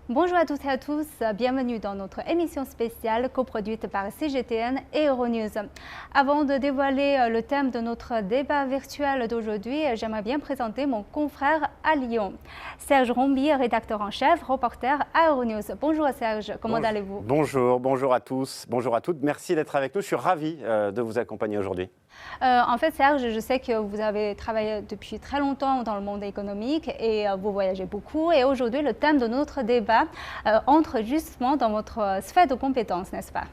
Bonjour à toutes et à tous, bienvenue dans notre émission spéciale coproduite par CGTN et Euronews. Avant de dévoiler le thème de notre débat virtuel d'aujourd'hui, j'aimerais bien présenter mon confrère à Lyon. Serge Rombi, rédacteur en chef, reporter à Euronews. Bonjour Serge, comment allez-vous? Bonjour à tous, bonjour à toutes. Merci d'être avec nous. Je suis ravi de vous accompagner aujourd'hui. En fait, Serge, je sais que vous avez travaillé depuis très longtemps dans le monde économique et vous voyagez beaucoup. Et aujourd'hui, le thème de notre débat entre justement dans votre sphère de compétences, n'est-ce pas?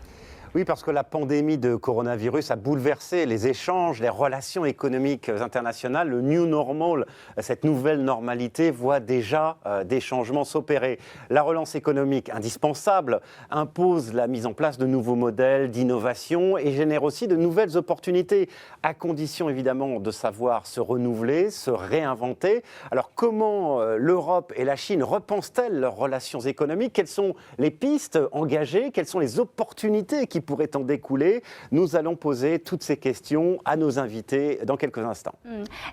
Oui, parce que la pandémie de coronavirus a bouleversé les échanges, les relations économiques internationales. Le new normal, cette nouvelle normalité, voit déjà des changements s'opérer. La relance économique indispensable impose la mise en place de nouveaux modèles d'innovation et génère aussi de nouvelles opportunités, à condition évidemment de savoir se renouveler, se réinventer. Alors comment l'Europe et la Chine repensent-elles leurs relations économiques? Quelles sont les pistes engagées? Quelles sont les opportunités qui pourrait en découler? Nous allons poser toutes ces questions à nos invités dans quelques instants.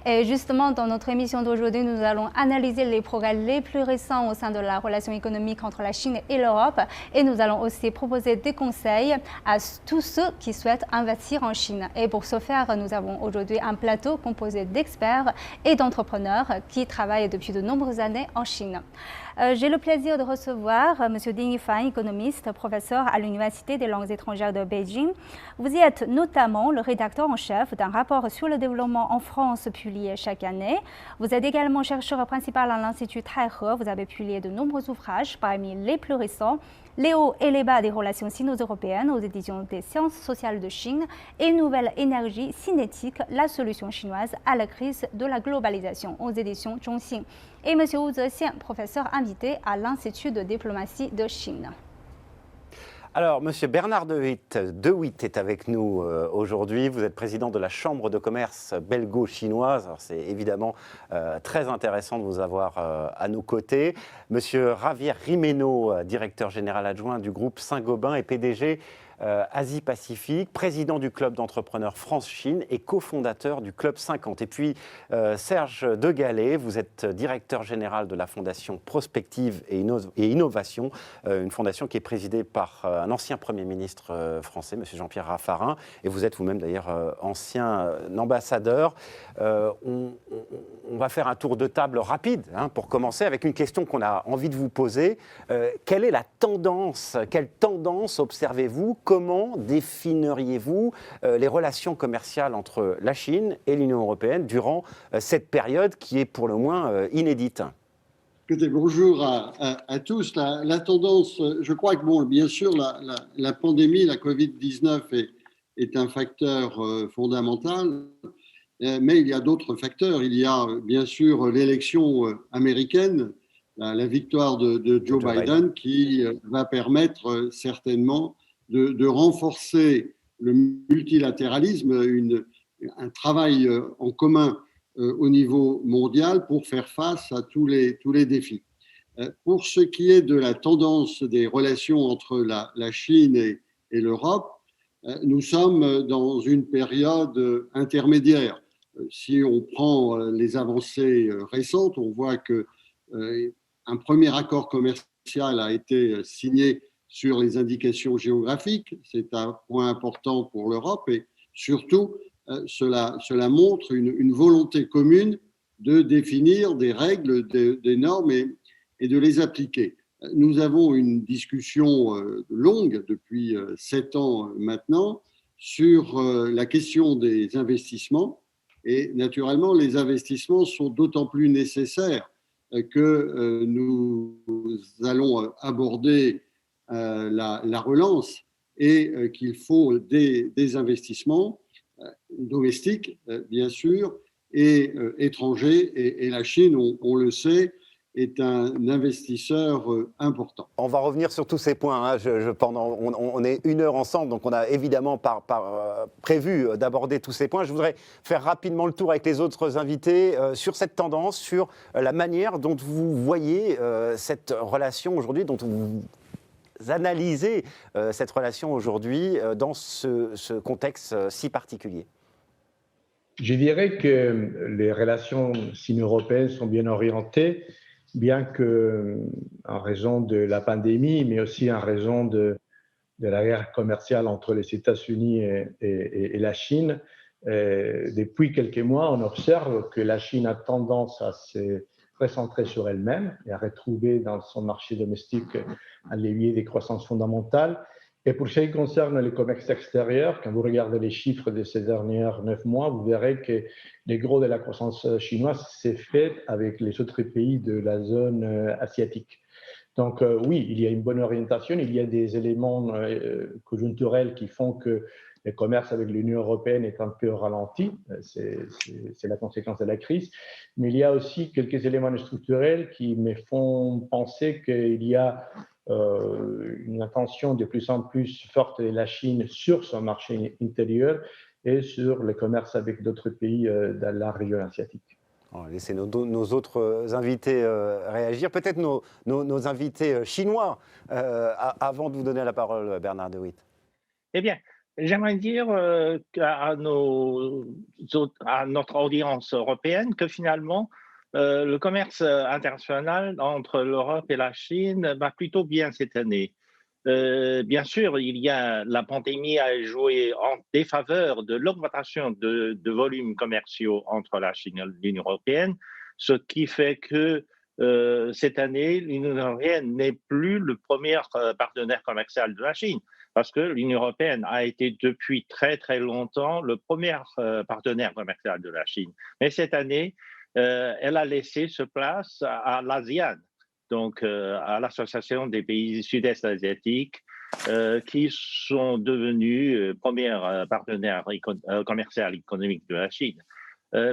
Et justement, dans notre émission d'aujourd'hui, nous allons analyser les progrès les plus récents au sein de la relation économique entre la Chine et l'Europe. Et nous allons aussi proposer des conseils à tous ceux qui souhaitent investir en Chine. Et pour ce faire, nous avons aujourd'hui un plateau composé d'experts et d'entrepreneurs qui travaillent depuis de nombreuses années en Chine. J'ai le plaisir de recevoir M. Ding Yifan, économiste, professeur à l'Université des langues étrangères de Beijing. Vous y êtes notamment le rédacteur en chef d'un rapport sur le développement en France publié chaque année. Vous êtes également chercheur principal à l'Institut Taihe. Vous avez publié de nombreux ouvrages, parmi les plus récents Les hauts et les bas des relations sino-européennes aux éditions des Sciences sociales de Chine et Nouvelle énergie cinétique, la solution chinoise à la crise de la globalisation aux éditions Zhongxin. Et M. Wu Zexian, professeur invité à l'Institut de diplomatie de Chine. Alors, Monsieur Bernard De Witt est avec nous aujourd'hui. Vous êtes président de la Chambre de commerce belgo-chinoise. Alors, c'est évidemment très intéressant de vous avoir à nos côtés. Monsieur Javier Jimeno, directeur général adjoint du groupe Saint-Gobain et PDG Asie-Pacifique, président du club d'entrepreneurs France-Chine et cofondateur du Club 50. Et puis Serge Degallet, vous êtes directeur général de la Fondation Prospective et Innovation, une fondation qui est présidée par un ancien Premier ministre français, M. Jean-Pierre Raffarin, et vous êtes vous-même d'ailleurs ancien ambassadeur. On va faire un tour de table rapide pour commencer avec une question qu'on a envie de vous poser. Quelle est la tendance? Quelle tendance observez-vous? Comment définiriez-vous les relations commerciales entre la Chine et l'Union européenne durant cette période qui est pour le moins inédite? Écoutez, bonjour à tous. La tendance, je crois que, bon, bien sûr, la pandémie, la Covid-19 est un facteur fondamental, mais il y a d'autres facteurs. Il y a bien sûr l'élection américaine, la victoire de Joe Biden, qui va permettre certainement de renforcer le multilatéralisme, un travail en commun au niveau mondial pour faire face à tous les défis. Pour ce qui est de la tendance des relations entre la Chine et l'Europe, nous sommes dans une période intermédiaire. Si on prend les avancées récentes, on voit qu'un premier accord commercial a été signé sur les indications géographiques. C'est un point important pour l'Europe et surtout, cela montre une volonté commune de définir des règles, des normes et de les appliquer. Nous avons une discussion longue depuis 7 ans maintenant sur la question des investissements et naturellement les investissements sont d'autant plus nécessaires que nous allons aborder la relance et qu'il faut des investissements domestiques, bien sûr, et étrangers. Et la Chine, on le sait, est un investisseur important. On va revenir sur tous ces points. On est 1 heure ensemble, donc on a évidemment prévu d'aborder tous ces points. Je voudrais faire rapidement le tour avec les autres invités sur cette tendance, sur la manière dont vous voyez cette relation aujourd'hui, dont vous analysez cette relation aujourd'hui dans ce contexte si particulier. Je dirais que les relations sino-européennes sont bien orientées, bien que en raison de la pandémie, mais aussi en raison de la guerre commerciale entre les États-Unis et la Chine, depuis quelques mois, on observe que la Chine a tendance à se recentrer sur elle-même et à retrouver dans son marché domestique un levier de croissance fondamentale. Et pour ce qui concerne le commerce extérieur, quand vous regardez les chiffres de ces derniers 9 mois, vous verrez que le gros de la croissance chinoise s'est fait avec les autres pays de la zone asiatique. Donc oui, il y a une bonne orientation, il y a des éléments conjoncturels qui font que le commerce avec l'Union européenne est un peu ralenti, c'est la conséquence de la crise, mais il y a aussi quelques éléments structurels qui me font penser qu'il y a une attention de plus en plus forte de la Chine sur son marché intérieur et sur le commerce avec d'autres pays dans la région asiatique. On va laisser nos autres invités réagir. Peut-être nos invités chinois, avant de vous donner la parole, Bernard de Witt. Eh bien, j'aimerais dire à notre audience européenne que finalement, le commerce international entre l'Europe et la Chine va plutôt bien cette année. Bien sûr, la pandémie a joué en défaveur de l'augmentation de volumes commerciaux entre la Chine et l'Union européenne, ce qui fait que cette année, l'Union européenne n'est plus le premier partenaire commercial de la Chine, parce que l'Union européenne a été depuis très très longtemps le premier partenaire commercial de la Chine. Mais cette année, elle a laissé ce place à l'ASEAN, donc à l'Association des pays sud-est asiatiques, qui sont devenus premiers partenaires commerciaux économiques de la Chine.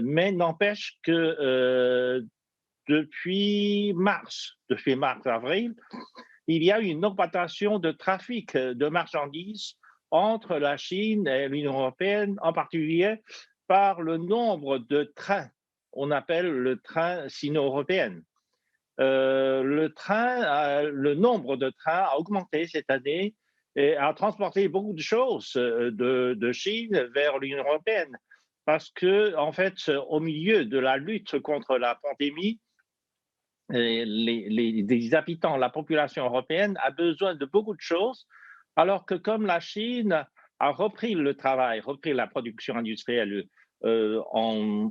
Mais n'empêche que depuis mars-avril, il y a une augmentation de trafic de marchandises entre la Chine et l'Union européenne, en particulier par le nombre de trains. On appelle le train sino-européen. Le nombre de trains a augmenté cette année et a transporté beaucoup de choses de Chine vers l'Union européenne. Parce que, en fait, au milieu de la lutte contre la pandémie, les habitants, la population européenne a besoin de beaucoup de choses, alors que comme la Chine a repris le travail, repris la production industrielle en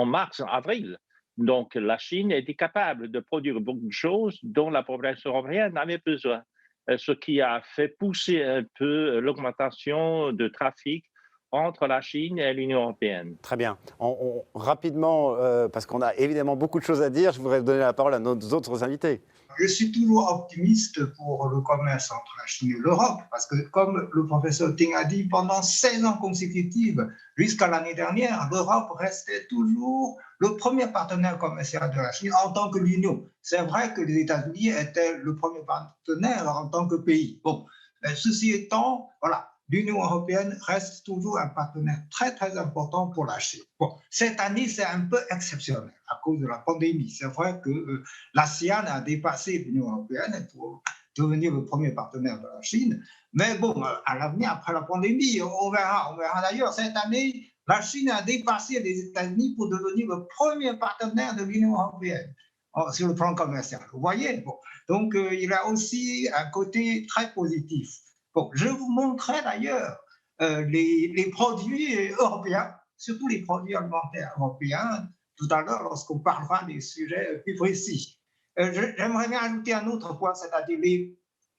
mars-avril, donc la Chine était capable de produire beaucoup de choses dont la population européenne avait besoin, ce qui a fait pousser un peu l'augmentation de trafic entre la Chine et l'Union européenne. Très bien. Rapidement, parce qu'on a évidemment beaucoup de choses à dire, je voudrais donner la parole à nos autres invités. Je suis toujours optimiste pour le commerce entre la Chine et l'Europe, parce que, comme le professeur Ting a dit, pendant 16 ans consécutifs, jusqu'à l'année dernière, l'Europe restait toujours le premier partenaire commercial de la Chine en tant que l'Union. C'est vrai que les États-Unis étaient le premier partenaire en tant que pays. Bon, ceci étant, voilà. L'Union européenne reste toujours un partenaire très, très important pour la Chine. Bon, cette année, c'est un peu exceptionnel à cause de la pandémie. C'est vrai que l'ASEAN a dépassé l'Union européenne pour devenir le premier partenaire de la Chine. Mais bon, à l'avenir, après la pandémie, on verra d'ailleurs. Cette année, la Chine a dépassé les États-Unis pour devenir le premier partenaire de l'Union européenne sur le plan commercial. Vous voyez, bon. Donc, il y a aussi un côté très positif. Bon, je vous montrerai d'ailleurs les produits européens, surtout les produits alimentaires européens, tout à l'heure lorsqu'on parlera des sujets plus précis. J'aimerais bien ajouter un autre point, c'est-à-dire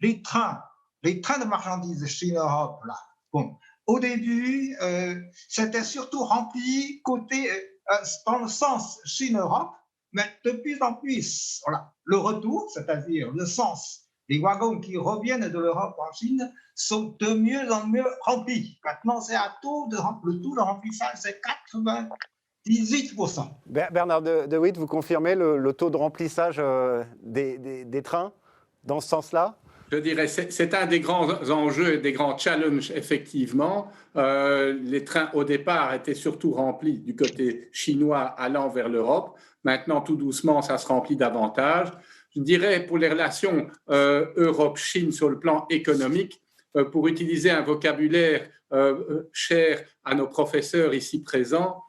les trains de marchandises Chine-Europe. Là. Bon, au début, c'était surtout rempli dans le sens Chine-Europe, mais de plus en plus, voilà, le retour, c'est-à-dire le sens. Les wagons qui reviennent de l'Europe en Chine sont de mieux en mieux remplis. Maintenant, le taux de remplissage, c'est 98%. Bernard de Witt, vous confirmez le taux de remplissage des trains dans ce sens-là ? Je dirais c'est un des grands enjeux et des grands challenges, effectivement. Les trains, au départ, étaient surtout remplis du côté chinois allant vers l'Europe. Maintenant, tout doucement, ça se remplit davantage. Je dirais pour les relations Europe-Chine sur le plan économique, pour utiliser un vocabulaire cher à nos professeurs ici présents,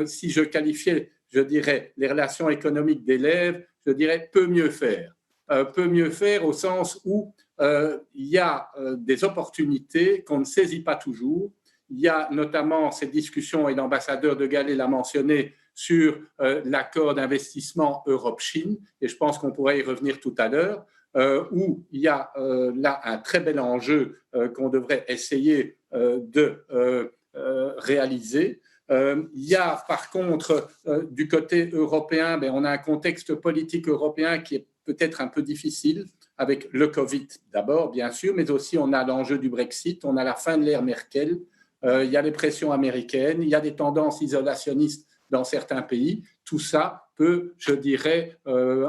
si je qualifiais, je dirais, les relations économiques d'élèves, je dirais, peut mieux faire. Peut mieux faire au sens où il y a des opportunités qu'on ne saisit pas toujours. Il y a notamment cette discussion, et l'ambassadeur de Gallet l'a mentionné, sur l'accord d'investissement Europe-Chine, et je pense qu'on pourrait y revenir tout à l'heure, où il y a là un très bel enjeu qu'on devrait essayer de réaliser. Il y a par contre du côté européen, on a un contexte politique européen qui est peut-être un peu difficile, avec le Covid d'abord, bien sûr, mais aussi on a l'enjeu du Brexit, on a la fin de l'ère Merkel, il y a les pressions américaines, il y a des tendances isolationnistes dans certains pays. Tout ça peut, je dirais,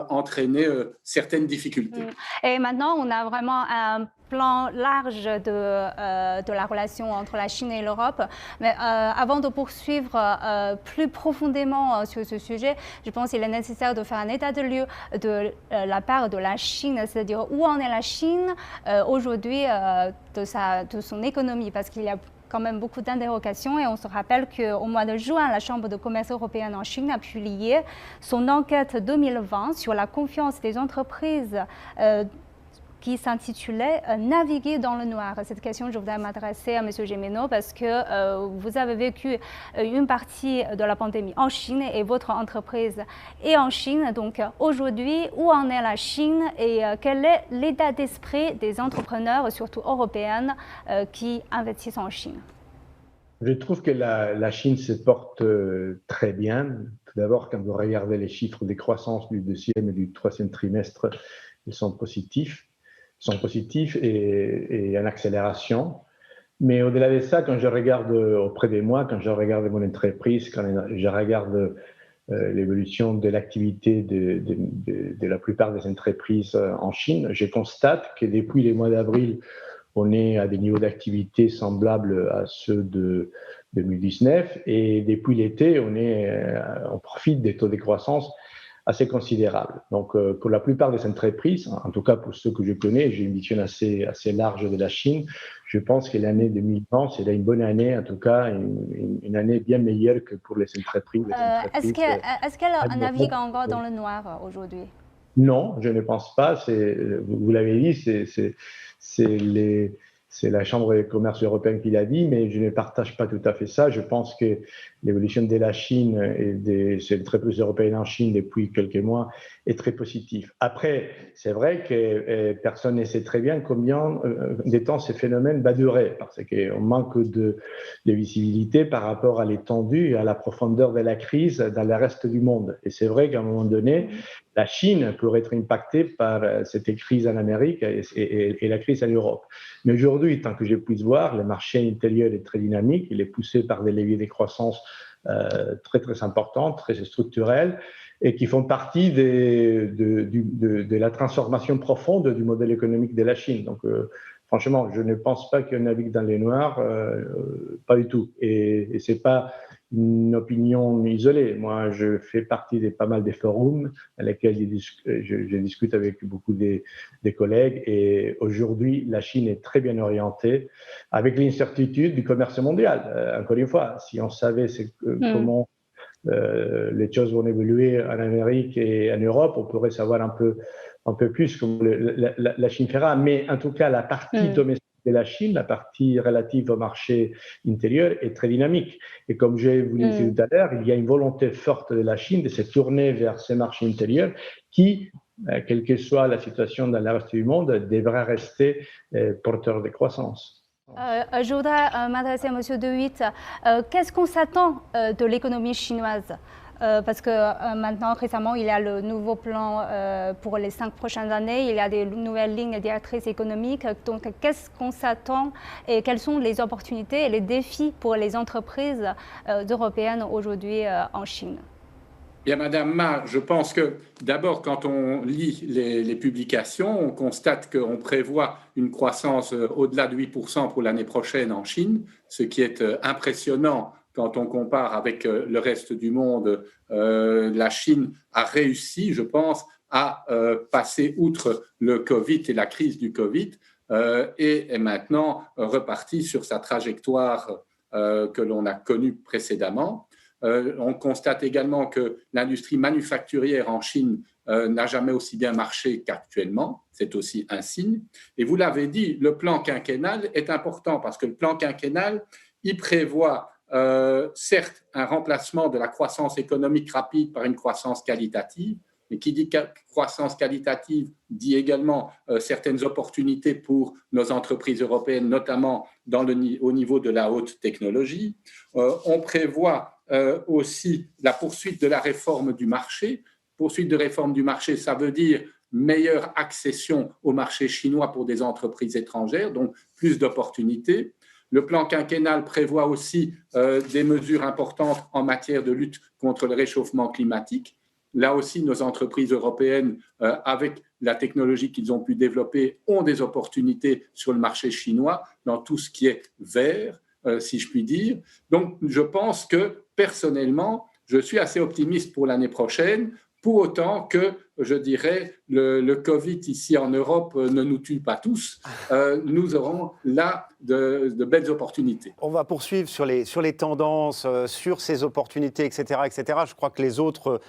entraîner certaines difficultés. Et maintenant, on a vraiment un plan large de la relation entre la Chine et l'Europe. Mais avant de poursuivre plus profondément sur ce sujet, je pense qu'il est nécessaire de faire un état de lieu de la part de la Chine, c'est-à-dire où en est la Chine aujourd'hui de son économie, parce qu'il y a quand même beaucoup d'interrogations, et on se rappelle qu'au mois de juin, la Chambre de commerce européenne en Chine a publié son enquête 2020 sur la confiance des entreprises qui s'intitulait « Naviguer dans le noir ». Cette question, je voudrais m'adresser à M. Gémeneau parce que vous avez vécu une partie de la pandémie en Chine et votre entreprise est en Chine. Donc aujourd'hui, où en est la Chine et quel est l'état d'esprit des entrepreneurs, surtout européens, qui investissent en Chine? Je trouve que la Chine se porte très bien. Tout d'abord, quand vous regardez les chiffres des croissances du deuxième et du troisième trimestre, ils sont positifs et en accélération. Mais au-delà de ça, quand je regarde auprès de moi, quand je regarde mon entreprise, quand je regarde l'évolution de l'activité de la plupart des entreprises en Chine, je constate que depuis les mois d'avril, on est à des niveaux d'activité semblables à ceux de 2019 et depuis l'été, on profite des taux de croissance assez considérable. Donc, pour la plupart des entreprises, en tout cas pour ceux que je connais, j'ai une vision assez large de la Chine. Je pense que l'année 2020, c'est une bonne année, en tout cas, une année bien meilleure que pour les entreprises. Est-ce qu'elle navigue encore dans le noir aujourd'hui? Non, je ne pense pas. Vous l'avez dit, c'est la Chambre de commerce européenne qui l'a dit, mais je ne partage pas tout à fait ça. Je pense que l'évolution de la Chine et des entreprises européennes en Chine depuis quelques mois est très positive. Après, c'est vrai que personne ne sait très bien combien de temps ce phénomène va durer, parce qu'on manque de visibilité par rapport à l'étendue et à la profondeur de la crise dans le reste du monde. Et c'est vrai qu'à un moment donné, la Chine pourrait être impactée par cette crise en Amérique et la crise en Europe. Mais aujourd'hui, tant que je puisse voir, le marché intérieur est très dynamique, il est poussé par des leviers de croissance très très importants, très structurels, et qui font partie de la transformation profonde du modèle économique de la Chine. Donc, franchement, je ne pense pas qu'on navigue dans les noirs, pas du tout. Et ce n'est pas une opinion isolée. Moi, je fais partie de pas mal de forums dans lesquels je discute avec beaucoup des collègues. Et aujourd'hui, la Chine est très bien orientée avec l'incertitude du commerce mondial. Encore une fois, si on savait comment les choses vont évoluer en Amérique et en Europe, on pourrait savoir un peu plus comment la Chine fera. Mais en tout cas, la partie domestique de la Chine, la partie relative au marché intérieur est très dynamique. Et comme je vous l'ai dit tout à l'heure, il y a une volonté forte de la Chine de se tourner vers ces marchés intérieurs qui, quelle que soit la situation dans le reste du monde, devra rester porteur de croissance. Je voudrais m'adresser à M. De Witt. Qu'est-ce qu'on s'attend de l'économie chinoise? Parce que maintenant, récemment, il y a le nouveau plan pour les 5 prochaines années, il y a des nouvelles lignes directrices économiques. Donc, qu'est-ce qu'on s'attend et quelles sont les opportunités et les défis pour les entreprises européennes aujourd'hui en Chine? Bien, Madame Ma, je pense que d'abord, quand on lit les publications, on constate qu'on prévoit une croissance au-delà de 8% pour l'année prochaine en Chine, ce qui est impressionnant quand on compare avec le reste du monde. La Chine a réussi, je pense, à passer outre le Covid et la crise du Covid et est maintenant repartie sur sa trajectoire que l'on a connue précédemment. On constate également que l'industrie manufacturière en Chine n'a jamais aussi bien marché qu'actuellement. C'est aussi un signe. Et vous l'avez dit, le plan quinquennal est important parce que le plan quinquennal, il prévoit certes un remplacement de la croissance économique rapide par une croissance qualitative, mais qui dit croissance qualitative dit également certaines opportunités pour nos entreprises européennes, notamment au niveau de la haute technologie. On prévoit aussi la poursuite de la réforme du marché. Poursuite de réforme du marché, ça veut dire meilleure accession au marché chinois pour des entreprises étrangères, donc plus d'opportunités. Le plan quinquennal prévoit aussi des mesures importantes en matière de lutte contre le réchauffement climatique. Là aussi, nos entreprises européennes, avec la technologie qu'ils ont pu développer, ont des opportunités sur le marché chinois dans tout ce qui est vert, si je puis dire. Donc, je pense que, personnellement, je suis assez optimiste pour l'année prochaine, pour autant que, je dirais, le Covid ici en Europe ne nous tue pas tous. Nous aurons là de belles opportunités. On va poursuivre sur les tendances, sur ces opportunités, etc., etc. Je crois que les autres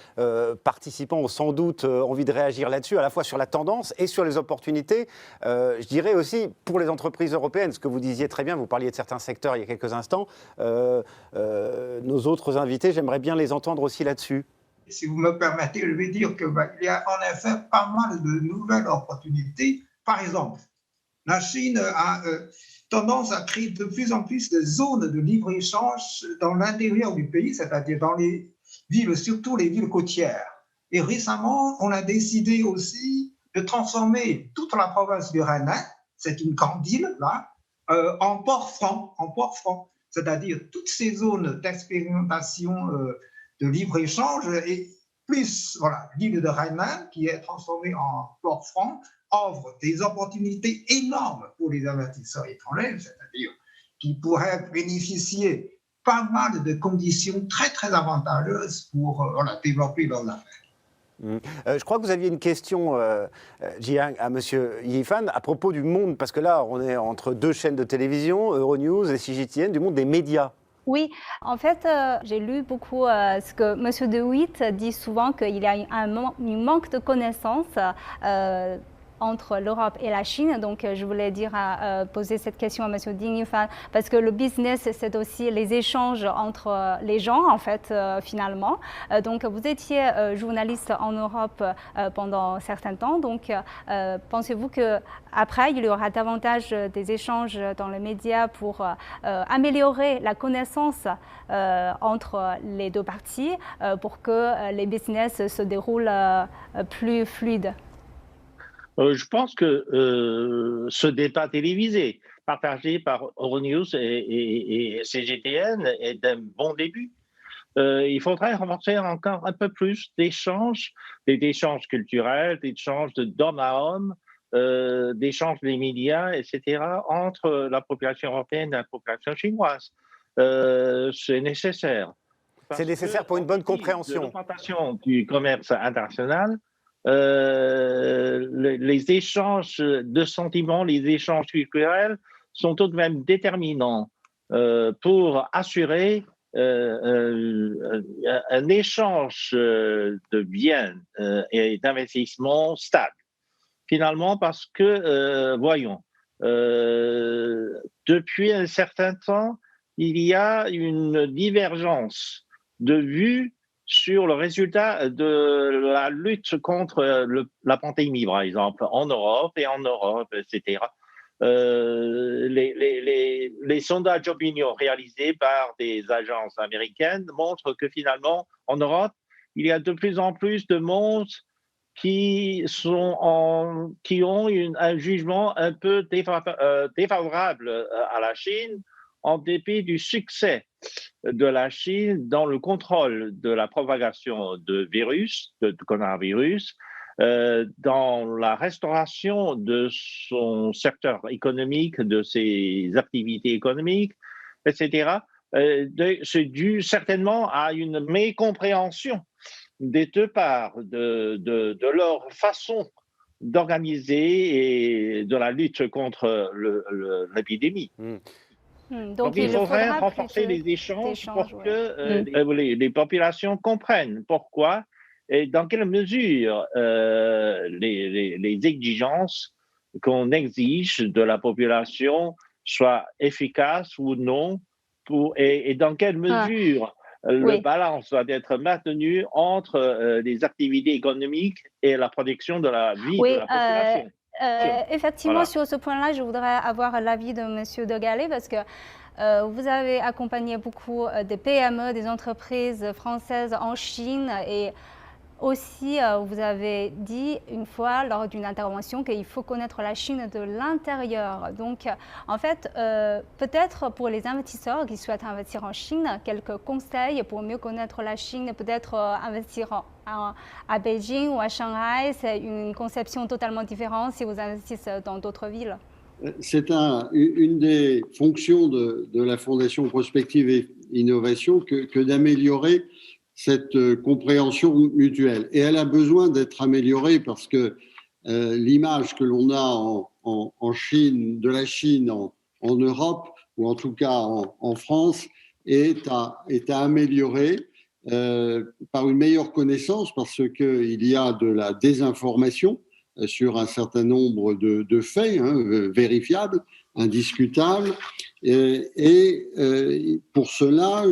participants ont sans doute envie de réagir là-dessus, à la fois sur la tendance et sur les opportunités. Je dirais aussi pour les entreprises européennes, ce que vous disiez très bien, vous parliez de certains secteurs il y a quelques instants. Nos autres invités, j'aimerais bien les entendre aussi là-dessus. Si vous me permettez, je vais dire qu'il y a en effet pas mal de nouvelles opportunités. Par exemple, la Chine a tendance à créer de plus en plus de zones de libre-échange dans l'intérieur du pays, c'est-à-dire dans les villes, surtout les villes côtières. Et récemment, on a décidé aussi de transformer toute la province du Hainan, c'est une grande île là, en port franc, c'est-à-dire toutes ces zones d'expérimentation de libre-échange et plus voilà, l'île de Hainan qui est transformée en port franc offre des opportunités énormes pour les investisseurs étrangers, c'est-à-dire qui pourraient bénéficier pas mal de conditions très très avantageuses pour développer leurs affaires. Je crois que vous aviez une question, Jiang, à M. Yifan, à propos du monde, parce que là, on est entre deux chaînes de télévision, Euronews et CGTN, du monde des médias. Oui, en fait, j'ai lu beaucoup ce que M. De Witt dit souvent, qu'il y a un manque de connaissances entre l'Europe et la Chine. Donc, je voulais poser cette question à M. Ding Yifan, parce que le business, c'est aussi les échanges entre les gens, en fait, finalement. Donc, vous étiez journaliste en Europe pendant un certain temps. Donc, pensez-vous qu'après, il y aura davantage des échanges dans les médias pour améliorer la connaissance entre les deux parties pour que les business se déroulent plus fluides? Je pense que ce débat télévisé partagé par Euronews et CGTN est un bon début. Il faudrait renforcer encore un peu plus d'échanges culturels, d'échanges d'homme à homme, d'échanges des médias, etc., entre la population européenne et la population chinoise. C'est nécessaire. C'est nécessaire pour une bonne compréhension. L'augmentation du commerce international, les échanges de sentiments, les échanges culturels sont tout de même déterminants pour assurer un échange de biens et d'investissements stable. Finalement, parce que, voyons, depuis un certain temps, il y a une divergence de vues sur le résultat de la lutte contre la pandémie, par exemple, en Europe, etc. Les sondages d'opinion réalisés par des agences américaines montrent que finalement, en Europe, il y a de plus en plus de monde qui ont un jugement un peu défavorable à la Chine, en dépit du succès de la Chine dans le contrôle de la propagation de coronavirus, dans la restauration de son secteur économique, de ses activités économiques, etc. C'est dû certainement à une mécompréhension des deux parts de leur façon d'organiser et de la lutte contre l'épidémie. Donc il faudrait renforcer les échanges pour que les populations comprennent pourquoi et dans quelle mesure les exigences qu'on exige de la population soient efficaces ou non, et dans quelle mesure le balance doit être maintenu entre les activités économiques et la protection de la vie de la population. Effectivement, sur ce point-là, je voudrais avoir l'avis de M. De Gallet parce que vous avez accompagné beaucoup des PME, des entreprises françaises en Chine et aussi, vous avez dit une fois lors d'une intervention qu'il faut connaître la Chine de l'intérieur. Donc, en fait, peut-être pour les investisseurs qui souhaitent investir en Chine, quelques conseils pour mieux connaître la Chine, peut-être investir à Beijing ou à Shanghai, c'est une conception totalement différente si vous investissez dans d'autres villes. C'est une des fonctions de la Fondation Prospective et Innovation que d'améliorer cette compréhension mutuelle. Et elle a besoin d'être améliorée parce que l'image que l'on a en Chine, de la Chine en Europe, ou en tout cas en France, est à améliorer par une meilleure connaissance parce qu'il y a de la désinformation sur un certain nombre de faits vérifiables, indiscutables. Et pour cela,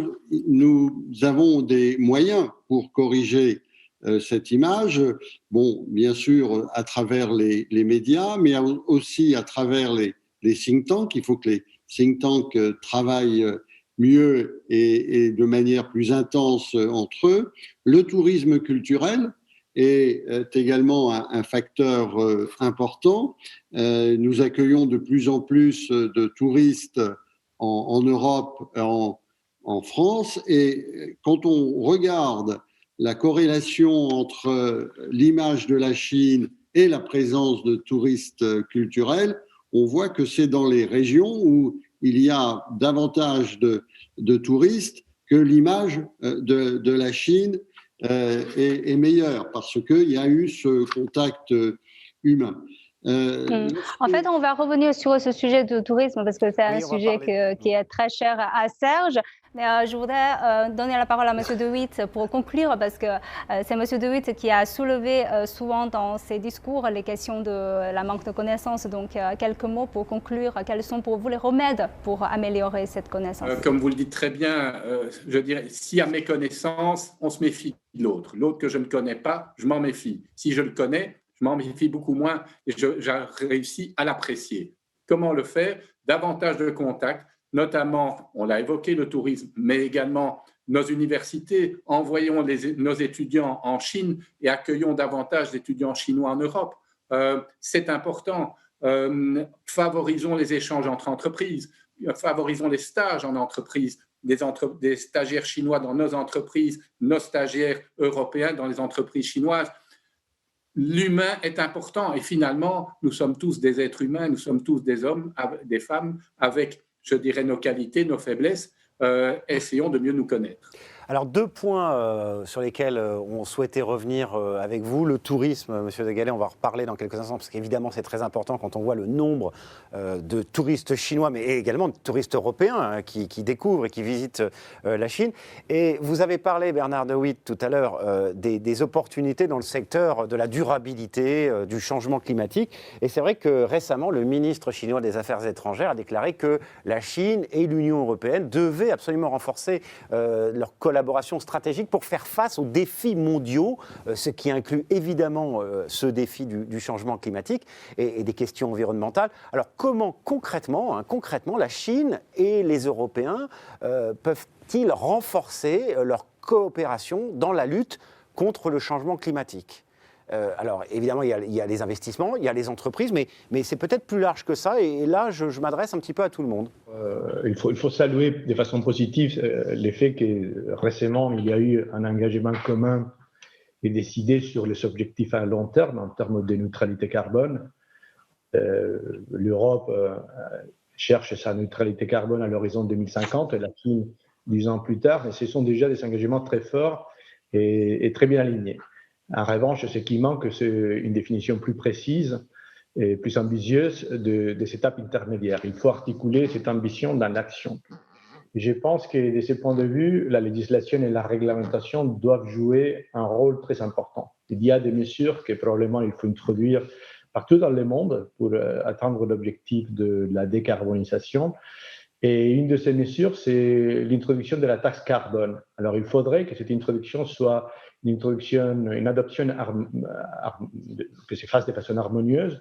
nous avons des moyens pour corriger cette image. Bon, bien sûr, à travers les médias, mais aussi à travers les think tanks. Il faut que les think tanks travaillent mieux et de manière plus intense entre eux. Le tourisme culturel est également un facteur important. Nous accueillons de plus en plus de touristes en Europe, en France, et quand on regarde la corrélation entre l'image de la Chine et la présence de touristes culturels, on voit que c'est dans les régions où il y a davantage de touristes que l'image de la Chine est meilleure parce qu'il y a eu ce contact humain. En fait, on va revenir sur ce sujet du tourisme parce que c'est un sujet qui est très cher à Serge. Mais je voudrais donner la parole à M. De Witt pour conclure parce que c'est M. De Witt qui a soulevé souvent dans ses discours les questions de la manque de connaissances. Donc, quelques mots pour conclure. Quels sont pour vous les remèdes pour améliorer cette connaissance? Comme vous le dites très bien, je dirais, si à mes connaissances, on se méfie de l'autre. L'autre que je ne connais pas, je m'en méfie. Si je le connais, je m'en méfie beaucoup moins et j'ai réussi à l'apprécier. Comment le faire? Davantage de contacts, notamment, on l'a évoqué, le tourisme, mais également nos universités. Envoyons nos étudiants en Chine et accueillons davantage d'étudiants chinois en Europe. C'est important. Favorisons les échanges entre entreprises, favorisons les stages en entreprise, des stagiaires chinois dans nos entreprises, nos stagiaires européens dans les entreprises chinoises. L'humain est important et finalement, nous sommes tous des êtres humains, nous sommes tous des hommes, des femmes avec, je dirais, nos qualités, nos faiblesses. Essayons de mieux nous connaître. Alors, deux points sur lesquels on souhaitait revenir avec vous. Le tourisme, Monsieur De Gallet, on va en reparler dans quelques instants, parce qu'évidemment, c'est très important quand on voit le nombre de touristes chinois, mais également de touristes européens qui découvrent et qui visitent la Chine. Et vous avez parlé, Bernard De Witt, tout à l'heure, des opportunités dans le secteur de la durabilité, du changement climatique. Et c'est vrai que récemment, le ministre chinois des Affaires étrangères a déclaré que la Chine et l'Union européenne devaient absolument renforcer leur collaboration stratégique pour faire face aux défis mondiaux, ce qui inclut évidemment ce défi du changement climatique et des questions environnementales. Alors comment concrètement la Chine et les Européens peuvent-ils renforcer leur coopération dans la lutte contre le changement climatique ? Alors évidemment, il y a les investissements, il y a les entreprises, mais c'est peut-être plus large que ça. Et là, je m'adresse un petit peu à tout le monde. Il faut saluer de façon positive l'effet que récemment, il y a eu un engagement commun et décidé sur les objectifs à long terme en termes de neutralité carbone. L'Europe cherche sa neutralité carbone à l'horizon 2050 et la Chine 10 ans plus tard. Et ce sont déjà des engagements très forts et très bien alignés. En revanche, ce qui manque, c'est une définition plus précise et plus ambitieuse de cette étape intermédiaire. Il faut articuler cette ambition dans l'action. Je pense que de ce point de vue, la législation et la réglementation doivent jouer un rôle très important. Il y a des mesures que probablement il faut introduire partout dans le monde pour atteindre l'objectif de la décarbonisation. Et une de ces mesures, c'est l'introduction de la taxe carbone. Alors, il faudrait que cette introduction soit une adoption que se fasse de façon harmonieuse,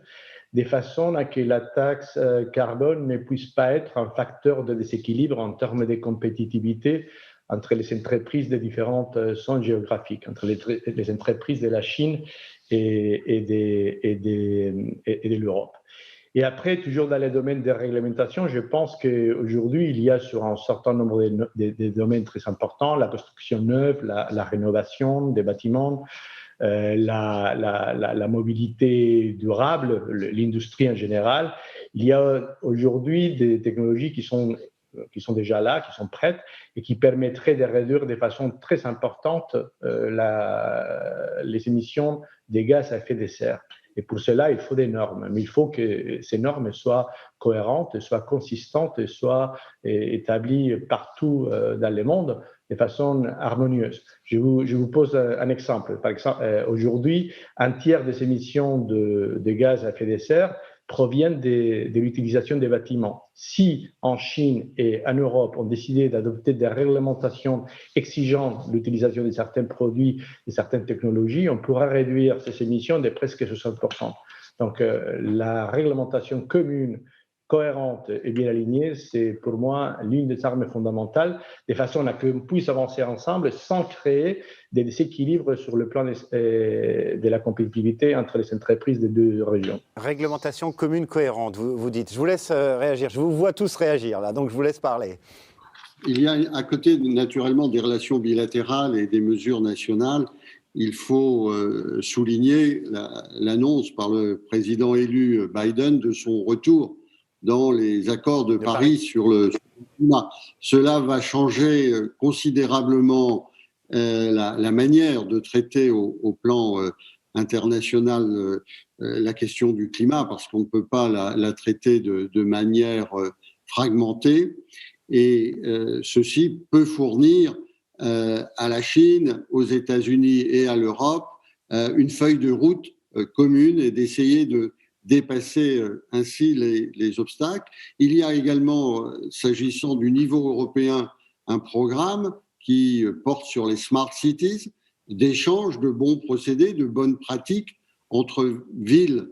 de façon à que la taxe carbone ne puisse pas être un facteur de déséquilibre en termes de compétitivité entre les entreprises de différentes zones géographiques, entre les entreprises de la Chine et de l'Europe. Et après, toujours dans les domaines de réglementation, je pense qu'aujourd'hui, il y a sur un certain nombre de domaines très importants, la construction neuve, la rénovation des bâtiments, la mobilité durable, l'industrie en général. Il y a aujourd'hui des technologies qui sont déjà là, qui sont prêtes et qui permettraient de réduire de façon très importante les émissions des gaz à effet de serre. Et pour cela, il faut des normes. Mais il faut que ces normes soient cohérentes, soient consistantes et soient établies partout dans le monde de façon harmonieuse. Je vous pose un exemple. Par exemple, aujourd'hui, un tiers des émissions de gaz à effet de serre proviennent de l'utilisation des bâtiments. Si en Chine et en Europe, on décidait d'adopter des réglementations exigeant l'utilisation de certains produits, de certaines technologies, on pourra réduire ces émissions de presque 60%. Donc, la réglementation commune, cohérente et bien alignée, c'est pour moi l'une des armes fondamentales, de façon à qu'on puisse avancer ensemble sans créer des déséquilibres sur le plan de la compétitivité entre les entreprises des deux régions. Réglementation commune cohérente, vous dites. Je vous laisse réagir. Je vous vois tous réagir là, donc je vous laisse parler. Il y a à côté naturellement des relations bilatérales et des mesures nationales. Il faut souligner l'annonce par le président élu Biden de son retour dans les accords de Paris sur le climat. Cela va changer considérablement la manière de traiter au plan international la question du climat, parce qu'on ne peut pas la traiter de manière fragmentée. Et ceci peut fournir à la Chine, aux États-Unis et à l'Europe une feuille de route commune et d'essayer de dépasser ainsi les obstacles. Il y a également, s'agissant du niveau européen, un programme qui porte sur les smart cities, d'échange de bons procédés, de bonnes pratiques entre villes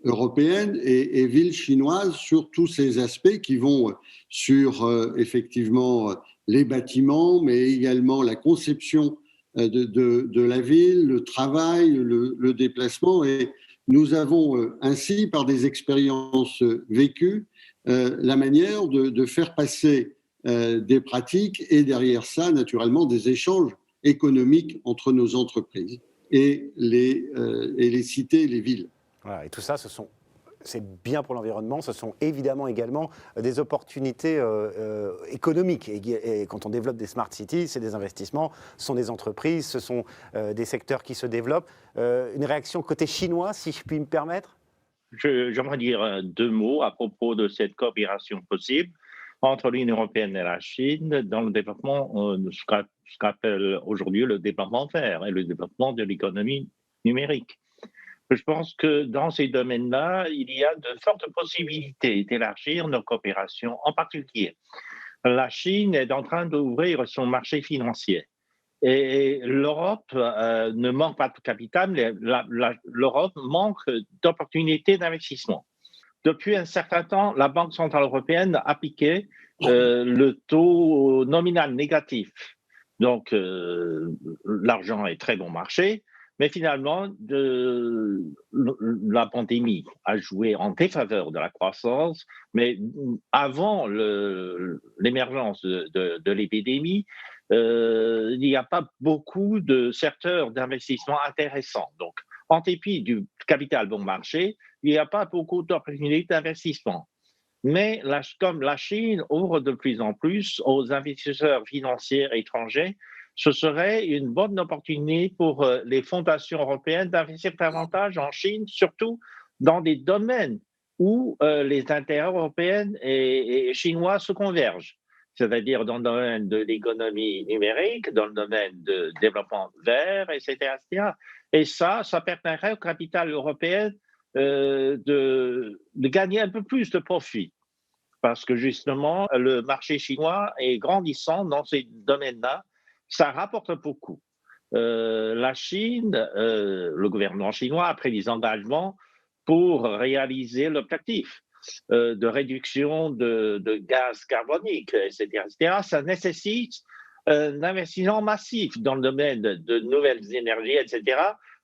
européennes et villes chinoises sur tous ces aspects qui vont sur effectivement les bâtiments, mais également la conception de la ville, le travail, le déplacement. Et nous avons ainsi, par des expériences vécues, la manière de faire passer des pratiques et derrière ça, naturellement, des échanges économiques entre nos entreprises et les cités, les villes. Voilà, et tout ça, c'est bien pour l'environnement, ce sont évidemment également des opportunités économiques. Et quand on développe des smart cities, c'est des investissements, ce sont des entreprises, ce sont des secteurs qui se développent. Une réaction côté chinois, si je puis me permettre ? J'aimerais dire deux mots à propos de cette coopération possible entre l'Union européenne et la Chine dans le développement, ce qu'appelle aujourd'hui le développement vert et le développement de l'économie numérique. Je pense que dans ces domaines-là, il y a de fortes possibilités d'élargir nos coopérations. En particulier, la Chine est en train d'ouvrir son marché financier. Et l'Europe ne manque pas de capital, mais l'Europe manque d'opportunités d'investissement. Depuis un certain temps, la Banque centrale européenne a appliqué le taux nominal négatif. Donc, l'argent est très bon marché. Mais finalement, la pandémie a joué en défaveur de la croissance, mais avant l'émergence de l'épidémie, il n'y a pas beaucoup de secteurs d'investissement intéressants. Donc, en dépit du capital bon marché, il n'y a pas beaucoup d'opportunités d'investissement. Mais comme la Chine ouvre de plus en plus aux investisseurs financiers étrangers, ce serait une bonne opportunité pour les fondations européennes d'investir davantage en Chine, surtout dans des domaines où les intérêts européens et chinois se convergent, c'est-à-dire dans le domaine de l'économie numérique, dans le domaine de développement vert, etc. etc. Et ça permettrait au capital européen de gagner un peu plus de profit. Parce que justement, le marché chinois est grandissant dans ces domaines-là. Ça rapporte beaucoup. La Chine, le gouvernement chinois a pris des engagements pour réaliser l'objectif de réduction de gaz carbonique, etc., etc. Ça nécessite un investissement massif dans le domaine de nouvelles énergies, etc.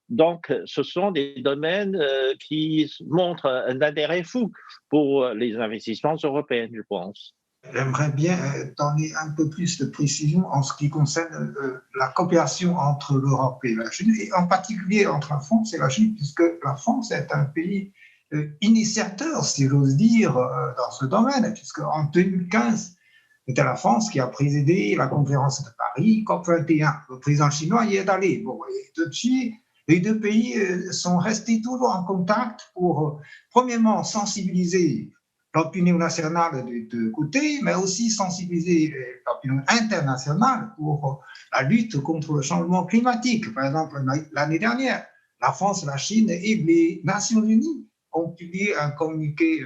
Donc, ce sont des domaines qui montrent un intérêt fou pour les investissements européens, je pense. J'aimerais bien donner un peu plus de précision en ce qui concerne la coopération entre l'Europe et la Chine, et en particulier entre la France et la Chine, puisque la France est un pays initiateur, si j'ose dire, dans ce domaine, puisque en 2015, c'était la France qui a présidé la conférence de Paris, COP21. Le président chinois y est allé. Bon, et depuis, les deux pays sont restés toujours en contact pour, premièrement, sensibiliser l'opinion nationale des deux côtés, mais aussi sensibiliser l'opinion internationale pour la lutte contre le changement climatique. Par exemple, l'année dernière, la France, la Chine et les Nations Unies ont publié un communiqué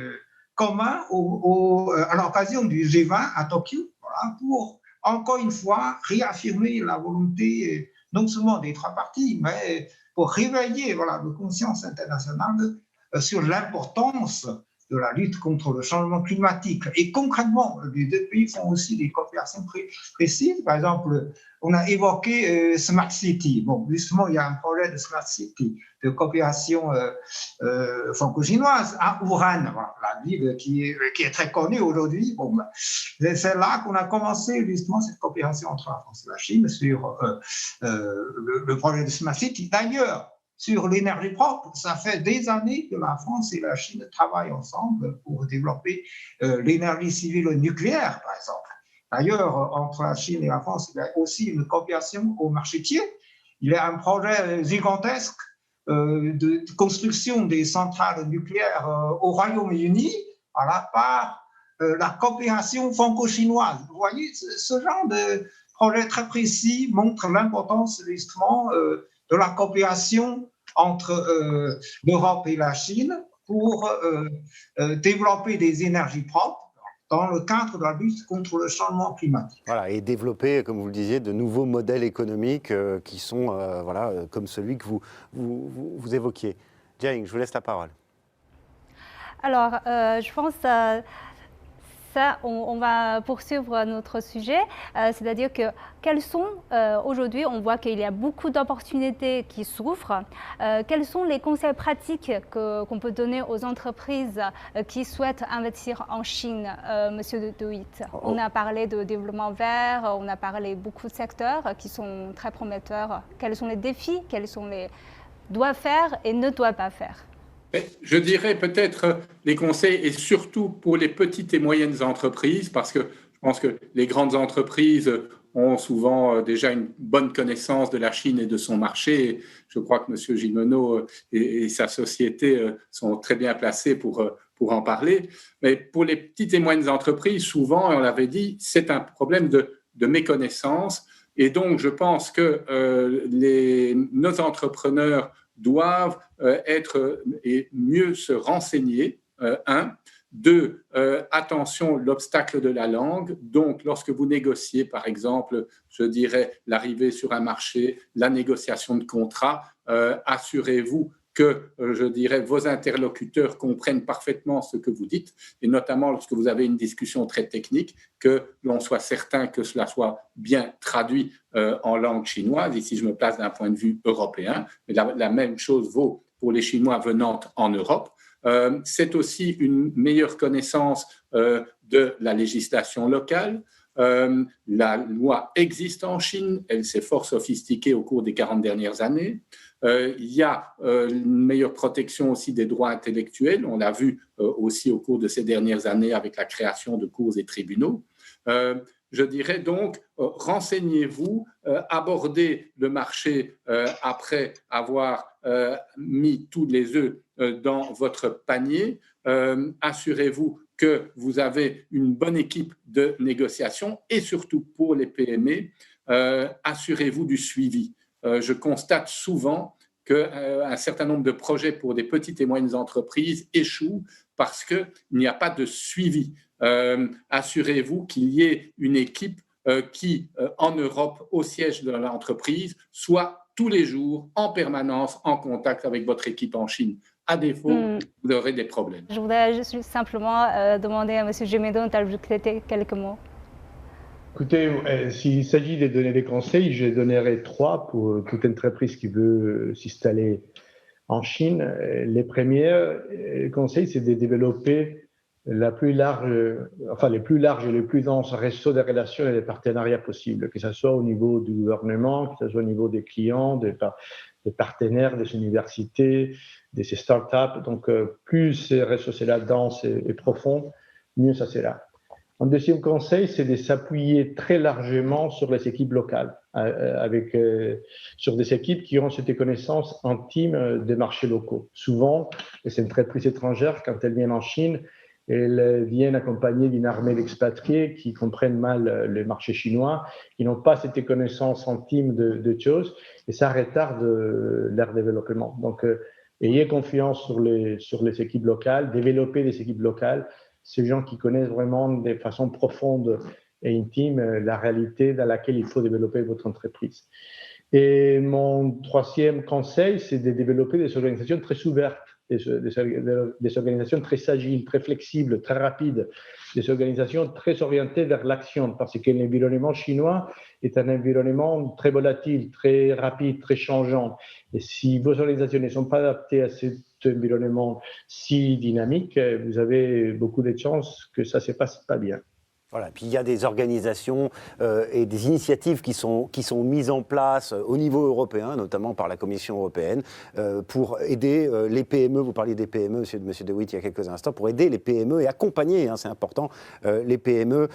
commun à l'occasion du G20 à Tokyo, voilà, pour encore une fois réaffirmer la volonté non seulement des trois parties, mais pour réveiller la conscience internationale sur l'importance de la lutte contre le changement climatique. Et concrètement, les deux pays font aussi des coopérations précises. Par exemple, on a évoqué Smart City. Bon, justement, il y a un projet de Smart City, de coopération franco-chinoise à Wuhan, voilà, la ville qui est très connue aujourd'hui. Bon, c'est là qu'on a commencé justement cette coopération entre la France et la Chine sur le projet de Smart City. D'ailleurs, sur l'énergie propre, ça fait des années que la France et la Chine travaillent ensemble pour développer l'énergie civile nucléaire, par exemple. D'ailleurs, entre la Chine et la France, il y a aussi une coopération au marchétier. Il y a un projet gigantesque de construction des centrales nucléaires au Royaume-Uni par la coopération franco-chinoise. Vous voyez, ce genre de projet très précis montre l'importance justement de la coopération entre l'Europe et la Chine pour développer des énergies propres dans le cadre de la lutte contre le changement climatique. Voilà, et développer, comme vous le disiez, de nouveaux modèles économiques qui sont comme celui que vous évoquiez. Jiaying, je vous laisse la parole. Alors, je pense ça, on va poursuivre notre sujet, c'est-à-dire que quels sont, aujourd'hui, on voit qu'il y a beaucoup d'opportunités qui s'ouvrent. Quels sont les conseils pratiques qu'on peut donner aux entreprises qui souhaitent investir en Chine, Monsieur De Witt? On a parlé de développement vert, on a parlé de beaucoup de secteurs qui sont très prometteurs. Quels sont les défis? Quels sont les doivent faire et ne doivent pas faire? Je dirais peut-être les conseils, et surtout pour les petites et moyennes entreprises, parce que je pense que les grandes entreprises ont souvent déjà une bonne connaissance de la Chine et de son marché. Je crois que M. Gimeno et sa société sont très bien placés pour en parler. Mais pour les petites et moyennes entreprises, souvent, on l'avait dit, c'est un problème de méconnaissance. Et donc, je pense que nos entrepreneurs doivent être et mieux se renseigner, un. Deux, attention, l'obstacle de la langue. Donc, lorsque vous négociez, par exemple, je dirais l'arrivée sur un marché, la négociation de contrat, assurez-vous que, je dirais, vos interlocuteurs comprennent parfaitement ce que vous dites, et notamment lorsque vous avez une discussion très technique, que l'on soit certain que cela soit bien traduit en langue chinoise. Ici, je me place d'un point de vue européen, mais la même chose vaut pour les Chinois venant en Europe. C'est aussi une meilleure connaissance de la législation locale. La loi existe en Chine, elle s'est fort sophistiquée au cours des 40 dernières années. Il y a une meilleure protection aussi des droits intellectuels. On l'a vu aussi au cours de ces dernières années avec la création de cours et tribunaux. je dirais donc, renseignez-vous, abordez le marché après avoir mis tous les œufs dans votre panier, assurez-vous que vous avez une bonne équipe de négociation et surtout pour les PME, assurez-vous du suivi. Je constate souvent qu'un certain nombre de projets pour des petites et moyennes entreprises échouent parce qu'il n'y a pas de suivi. Assurez-vous qu'il y ait une équipe qui, en Europe, au siège de l'entreprise, soit tous les jours, en permanence, en contact avec votre équipe en Chine. À défaut, vous aurez des problèmes. Je voudrais juste simplement demander à M. Gémédon d'ajouter quelques mots. Écoutez, s'il s'agit de donner des conseils, je donnerai 3 pour toute entreprise qui veut s'installer en Chine. Les premiers conseils, c'est de développer les plus larges et les plus denses réseaux de relations et de partenariats possibles, que ce soit au niveau du gouvernement, que ce soit au niveau des clients, des partenaires, des universités, des startups. Donc, plus ces réseaux sont denses et profonds, mieux ça sera. Un deuxième conseil, c'est de s'appuyer très largement sur les équipes locales, sur des équipes qui ont cette connaissance intime des marchés locaux. Souvent, les entreprises étrangères, quand elles viennent en Chine, elles viennent accompagnées d'une armée d'expatriés qui comprennent mal le marché chinois, qui n'ont pas cette connaissance intime de choses, et ça retarde leur développement. Donc, ayez confiance sur les équipes locales, développez des équipes locales, ces gens qui connaissent vraiment de façon profonde et intime la réalité dans laquelle il faut développer votre entreprise. Et mon troisième conseil, c'est de développer des organisations très ouvertes, des organisations très agiles, très flexibles, très rapides, des organisations très orientées vers l'action, parce que l'environnement chinois est un environnement très volatile, très rapide, très changeant. Et si vos organisations ne sont pas adaptées à cet environnement si dynamique, vous avez beaucoup de chances que ça ne se passe pas bien. Voilà, puis il y a des organisations et des initiatives qui sont mises en place au niveau européen, notamment par la Commission européenne, pour aider les PME. Vous parliez des PME, monsieur De Witt, il y a quelques instants, pour aider les PME et accompagner, c'est important, les PME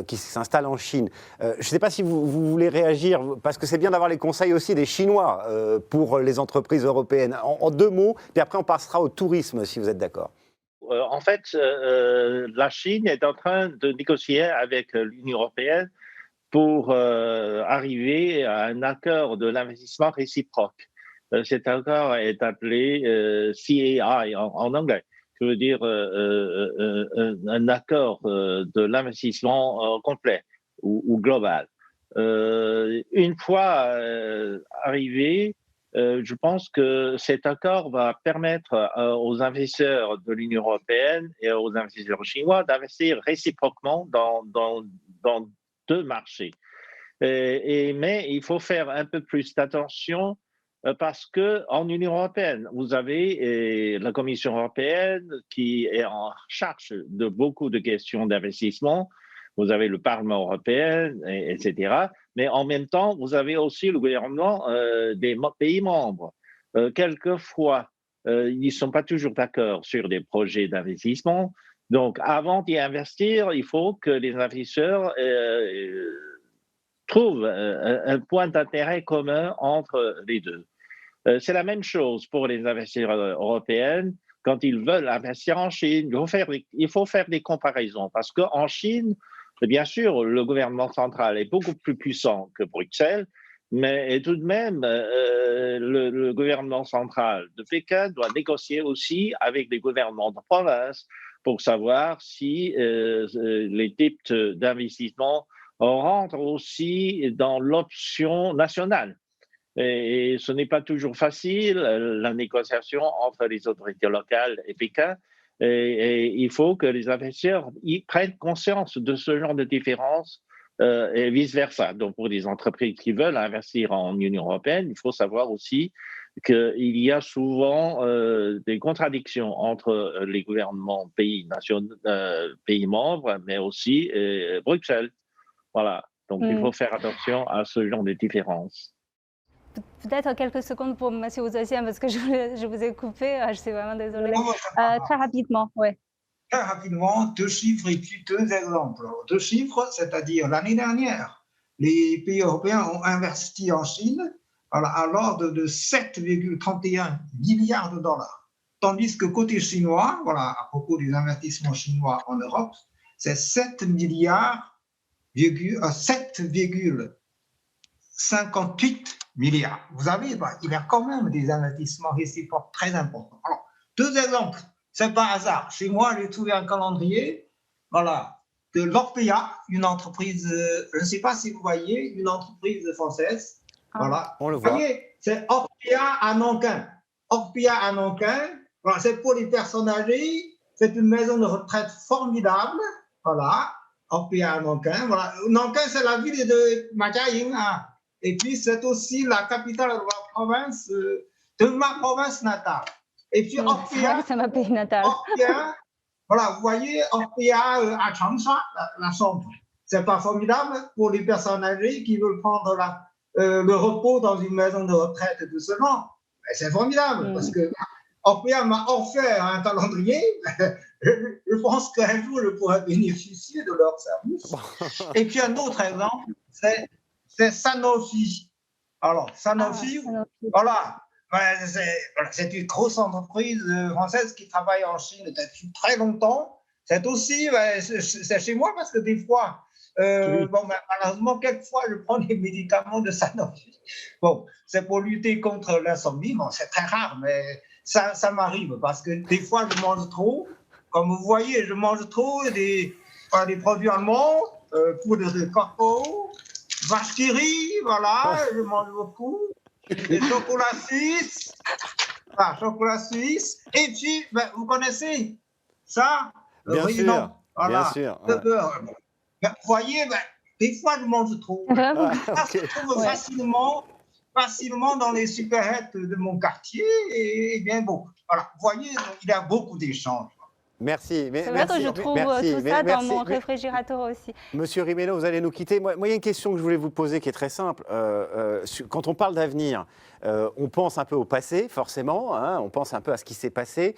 qui s'installent en Chine. Je ne sais pas si vous voulez réagir, parce que c'est bien d'avoir les conseils aussi des Chinois pour les entreprises européennes. En 2 mots, puis après on passera au tourisme, si vous êtes d'accord. En fait, la Chine est en train de négocier avec l'Union européenne pour arriver à un accord de l'investissement réciproque. Cet accord est appelé CAI en anglais, qui veut dire un accord de l'investissement complet ou global. Une fois arrivé, je pense que cet accord va permettre aux investisseurs de l'Union européenne et aux investisseurs chinois d'investir réciproquement dans 2 marchés. Mais il faut faire un peu plus d'attention parce qu'en Union européenne, vous avez la Commission européenne qui est en charge de beaucoup de questions d'investissement. Vous avez le Parlement européen, etc. Mais en même temps, vous avez aussi le gouvernement des pays membres. Quelquefois, ils ne sont pas toujours d'accord sur des projets d'investissement. Donc, avant d'y investir, il faut que les investisseurs trouvent un point d'intérêt commun entre les deux. C'est la même chose pour les investisseurs européens. Quand ils veulent investir en Chine, il faut faire des comparaisons parce qu'en Chine, bien sûr, le gouvernement central est beaucoup plus puissant que Bruxelles, mais tout de même, le gouvernement central de Pékin doit négocier aussi avec les gouvernements de province pour savoir si les types d'investissement rentrent aussi dans l'option nationale. Et ce n'est pas toujours facile, la négociation entre les autorités locales et Pékin. Et il faut que les investisseurs y prennent conscience de ce genre de différences et vice-versa. Donc, pour les entreprises qui veulent investir en Union européenne, il faut savoir aussi qu'il y a souvent des contradictions entre les gouvernements pays membres, mais aussi Bruxelles. Voilà. Donc, il faut faire attention à ce genre de différences. Peut-être quelques secondes pour M. Ouzassian, parce que je vous ai coupé, je suis vraiment désolée. Très rapidement, oui. très rapidement 2 chiffres et puis 2 exemples. 2 chiffres, c'est-à-dire l'année dernière, les pays européens ont investi en Chine à l'ordre de 7,31 milliards de dollars. Tandis que côté chinois, voilà, à propos des investissements chinois en Europe, c'est 7,58 milliards. Vous avez, il y a quand même des investissements réciproques très importants. Alors, 2 exemples, c'est pas hasard. Chez moi, j'ai trouvé un calendrier, voilà, de l'Orpea, une entreprise, je ne sais pas si vous voyez, une entreprise française. Voilà. On le voit. Vous voyez, c'est Orpea à Nankin. Orpea à Nankin, voilà, c'est pour les personnes âgées, c'est une maison de retraite formidable, voilà. Orpea à Nankin, voilà. Nankin, c'est la ville de Majiayin, hein. Et puis c'est aussi la capitale de la province, de ma province natale. Et puis Orpea, c'est ma pays natal. Orpea, voilà, vous voyez, Orpea à Changsha, la chambre. C'est pas formidable pour les personnes âgées qui veulent prendre le repos dans une maison de retraite et tout ce genre. C'est formidable parce que Orpea m'a offert un calendrier. Je pense qu'un jour, je pourrais bénéficier de leur service. Et puis un autre exemple, c'est Sanofi. Alors, Sanofi, voilà. C'est une grosse entreprise française qui travaille en Chine depuis très longtemps. C'est aussi, c'est chez moi parce que des fois, malheureusement, quelquefois, je prends des médicaments de Sanofi. Bon, c'est pour lutter contre l'insomnie. Bon, c'est très rare, mais ça m'arrive parce que des fois, je mange trop. Comme vous voyez, je mange trop des produits allemands, poudre de cacao, vache qui rit, voilà, je mange beaucoup. Des chocolats suisses, et puis, vous connaissez ça? Bien sûr, voilà, bien sûr. le beurre. Vous voyez, des fois, je mange trop. Ça se trouve facilement dans les supérettes de mon quartier, et bien bon, voilà, vous voyez, il y a beaucoup d'échanges. Merci. C'est vrai que je trouve tout ça dans mon réfrigérateur aussi. Monsieur Rimelot, vous allez nous quitter. Moi, il y a une question que je voulais vous poser qui est très simple. Quand on parle d'avenir, on pense un peu au passé, forcément. Hein, on pense un peu à ce qui s'est passé.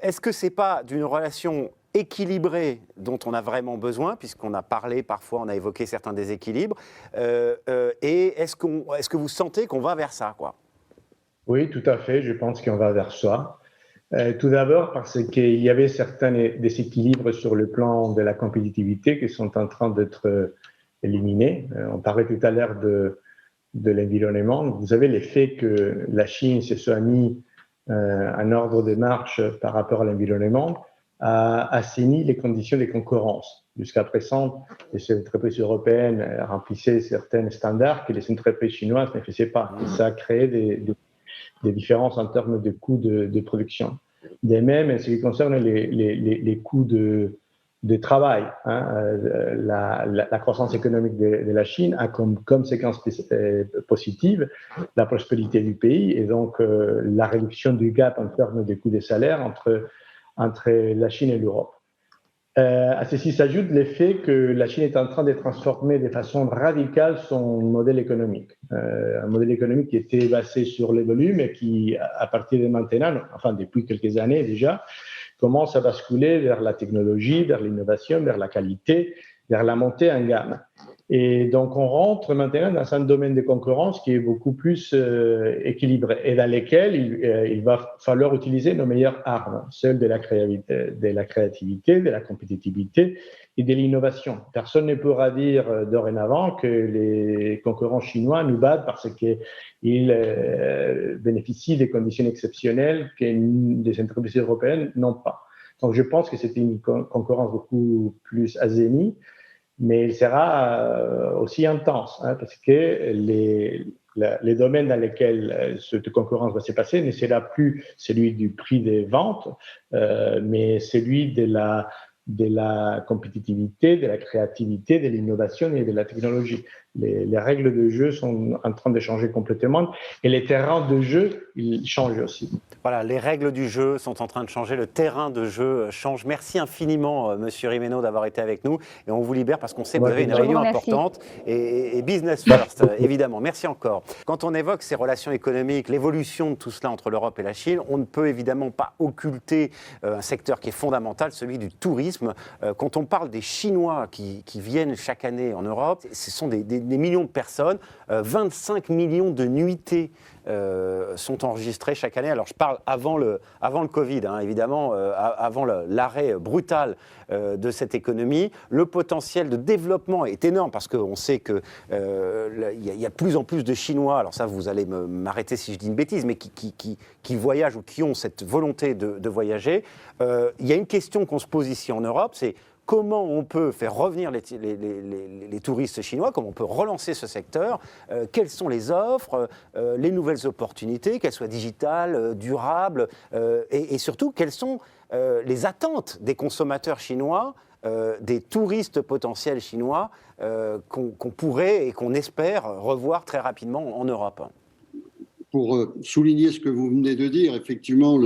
Est-ce que ce n'est pas d'une relation équilibrée dont on a vraiment besoin, puisqu'on a parlé parfois, on a évoqué certains déséquilibres, et est-ce que vous sentez qu'on va vers ça, quoi? Oui, tout à fait. Je pense qu'on va vers ça. Tout d'abord parce qu'il y avait certains déséquilibres sur le plan de la compétitivité qui sont en train d'être éliminés. On parlait tout à l'heure de l'environnement. Vous savez, le fait que la Chine se soit mis en ordre de marche par rapport à l'environnement a assaini les conditions de concurrence. Jusqu'à présent, les entreprises européennes remplissaient certains standards que les entreprises chinoises ne faisaient pas. Et ça a créé des différences en termes de coûts de production. De même, en ce qui concerne les coûts de travail, hein, la croissance économique de la Chine a comme conséquence positive la prospérité du pays et donc la réduction du gap en termes de coûts de salaire entre la Chine et l'Europe. À ceci s'ajoute le fait que la Chine est en train de transformer de façon radicale son modèle économique. Un modèle économique qui était basé sur les volumes et qui, à partir de maintenant, enfin depuis quelques années déjà, commence à basculer vers la technologie, vers l'innovation, vers la qualité, vers la montée en gamme. Et donc, on rentre maintenant dans un domaine de concurrence qui est beaucoup plus équilibré et dans lequel il va falloir utiliser nos meilleures armes, celles de la créativité, de la compétitivité et de l'innovation. Personne ne pourra dire dorénavant que les concurrents chinois nous battent parce qu'ils bénéficient des conditions exceptionnelles que les entreprises européennes n'ont pas. Donc, je pense que c'est une concurrence beaucoup plus azénie, mais il sera aussi intense, hein, parce que les domaines dans lesquels cette concurrence va se passer ne sera plus celui du prix des ventes, mais celui de la compétitivité, de la créativité, de l'innovation et de la technologie. les règles de jeu sont en train de changer complètement et les terrains de jeu, ils changent aussi. Voilà, les règles du jeu sont en train de changer, le terrain de jeu change. Merci infiniment, Monsieur Rimeno, d'avoir été avec nous. Et on vous libère parce qu'on sait que vous avez une réunion importante et business first, évidemment. Merci encore. Quand on évoque ces relations économiques, l'évolution de tout cela entre l'Europe et la Chine, on ne peut évidemment pas occulter un secteur qui est fondamental, celui du tourisme. Quand on parle des Chinois qui viennent chaque année en Europe, ce sont des millions de personnes, 25 millions de nuitées sont enregistrés chaque année. Alors je parle avant le Covid, hein, évidemment, avant l'arrêt brutal de cette économie. Le potentiel de développement est énorme parce qu'on sait qu'il y a de plus en plus de Chinois, alors ça vous allez m'arrêter si je dis une bêtise, mais qui voyagent ou qui ont cette volonté de voyager. Il y a une question qu'on se pose ici en Europe, c'est comment on peut faire revenir les touristes chinois, comment on peut relancer ce secteur, quelles sont les offres, les nouvelles opportunités, qu'elles soient digitales, durables, et surtout, quelles sont les attentes des consommateurs chinois, des touristes potentiels chinois, qu'on pourrait et qu'on espère revoir très rapidement en Europe. Pour souligner ce que vous venez de dire, effectivement,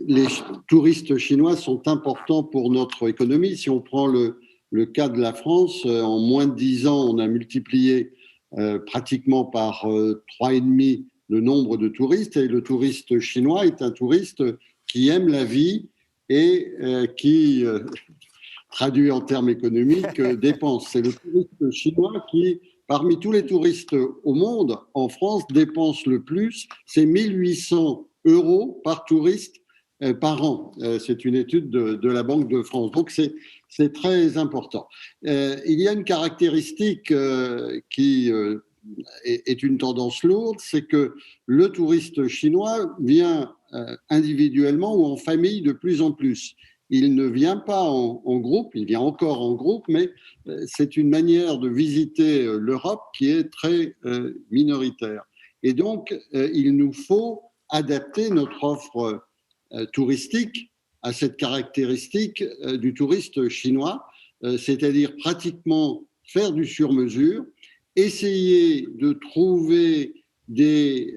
les touristes chinois sont importants pour notre économie. Si on prend le cas de la France, en moins de 10 ans, on a multiplié pratiquement par 3,5 le nombre de touristes. Et le touriste chinois est un touriste qui aime la vie et qui, traduit en termes économiques, dépense. C'est le touriste chinois qui, parmi tous les touristes au monde, en France, dépense le plus. C'est 1 800 € par touriste par an. C'est une étude de la Banque de France. Donc, c'est très important. Il y a une caractéristique qui est une tendance lourde, c'est que le touriste chinois vient individuellement ou en famille de plus en plus. Il ne vient pas en groupe, il vient encore en groupe, mais c'est une manière de visiter l'Europe qui est très minoritaire. Et donc, il nous faut adapter notre offre touristique à cette caractéristique du touriste chinois, c'est-à-dire pratiquement faire du sur-mesure, essayer de trouver des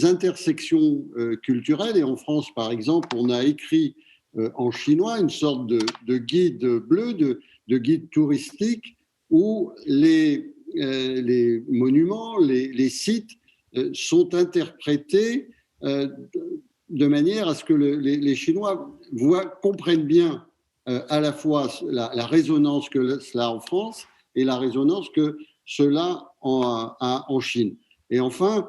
intersections culturelles. Et en France, par exemple, on a écrit en chinois une sorte de guide bleu, de guide touristique où les monuments, les sites sont interprétés de manière à ce que les Chinois comprennent bien à la fois la résonance que cela a en France et la résonance que cela a en Chine. Et enfin,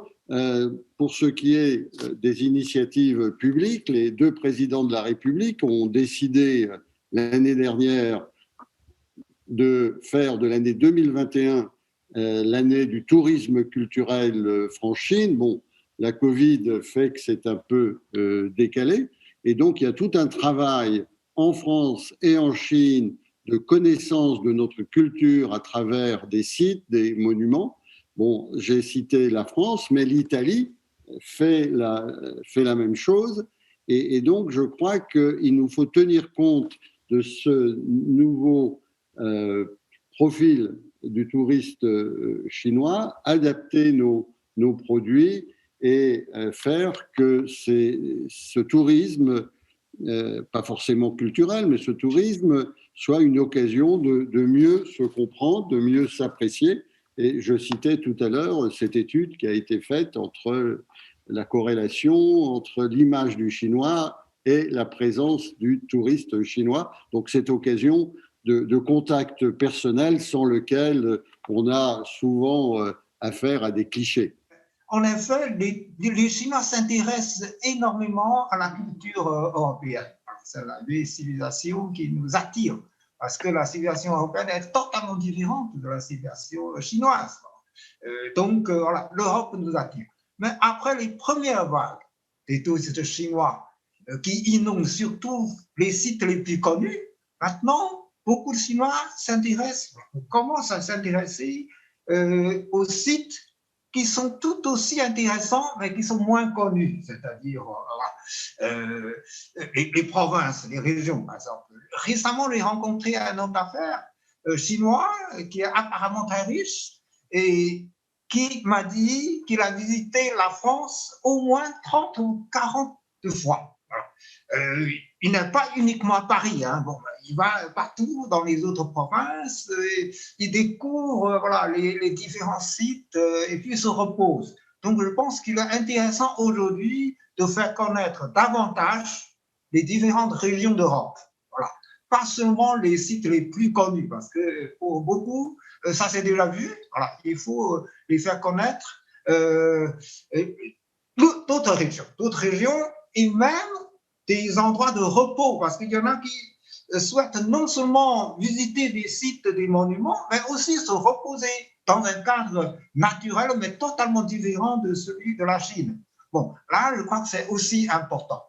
pour ce qui est des initiatives publiques, les 2 présidents de la République ont décidé l'année dernière de faire de l'année 2021 l'année du tourisme culturel France-Chine. Bon, la Covid fait que c'est un peu décalé. Et donc, il y a tout un travail en France et en Chine de connaissance de notre culture à travers des sites, des monuments. Bon, j'ai cité la France, mais l'Italie fait la même chose. Et donc, je crois qu'il nous faut tenir compte de ce nouveau profil du touriste chinois, adapter nos produits et faire que ce tourisme, pas forcément culturel, mais ce tourisme soit une occasion de mieux se comprendre, de mieux s'apprécier. Et je citais tout à l'heure cette étude qui a été faite entre la corrélation entre l'image du chinois et la présence du touriste chinois. Donc cette occasion de contact personnel sans lequel on a souvent affaire à des clichés. En effet, les Chinois s'intéressent énormément à la culture européenne. C'est la civilisation qui nous attire, parce que la civilisation européenne est totalement différente de la civilisation chinoise. Donc, voilà, l'Europe nous attire. Mais après les premières vagues des touristes chinois qui inondent surtout les sites les plus connus, maintenant, beaucoup de Chinois commencent à s'intéresser aux sites qui sont tout aussi intéressants, mais qui sont moins connus, c'est-à-dire les provinces, les régions, par exemple. Récemment, j'ai rencontré un homme d'affaires chinois qui est apparemment très riche et qui m'a dit qu'il a visité la France au moins 30 ou 40 fois. Voilà. Il n'est pas uniquement à Paris, hein. Bon, il va partout dans les autres provinces, il découvre voilà, les différents sites et puis il se repose. Donc je pense qu'il est intéressant aujourd'hui de faire connaître davantage les différentes régions d'Europe. Voilà. Pas seulement les sites les plus connus, parce que pour beaucoup, ça c'est déjà vu, voilà. Il faut les faire connaître d'autres régions et même des endroits de repos, parce qu'il y en a qui souhaitent non seulement visiter des sites, des monuments, mais aussi se reposer dans un cadre naturel, mais totalement différent de celui de la Chine. Bon, là, je crois que c'est aussi important.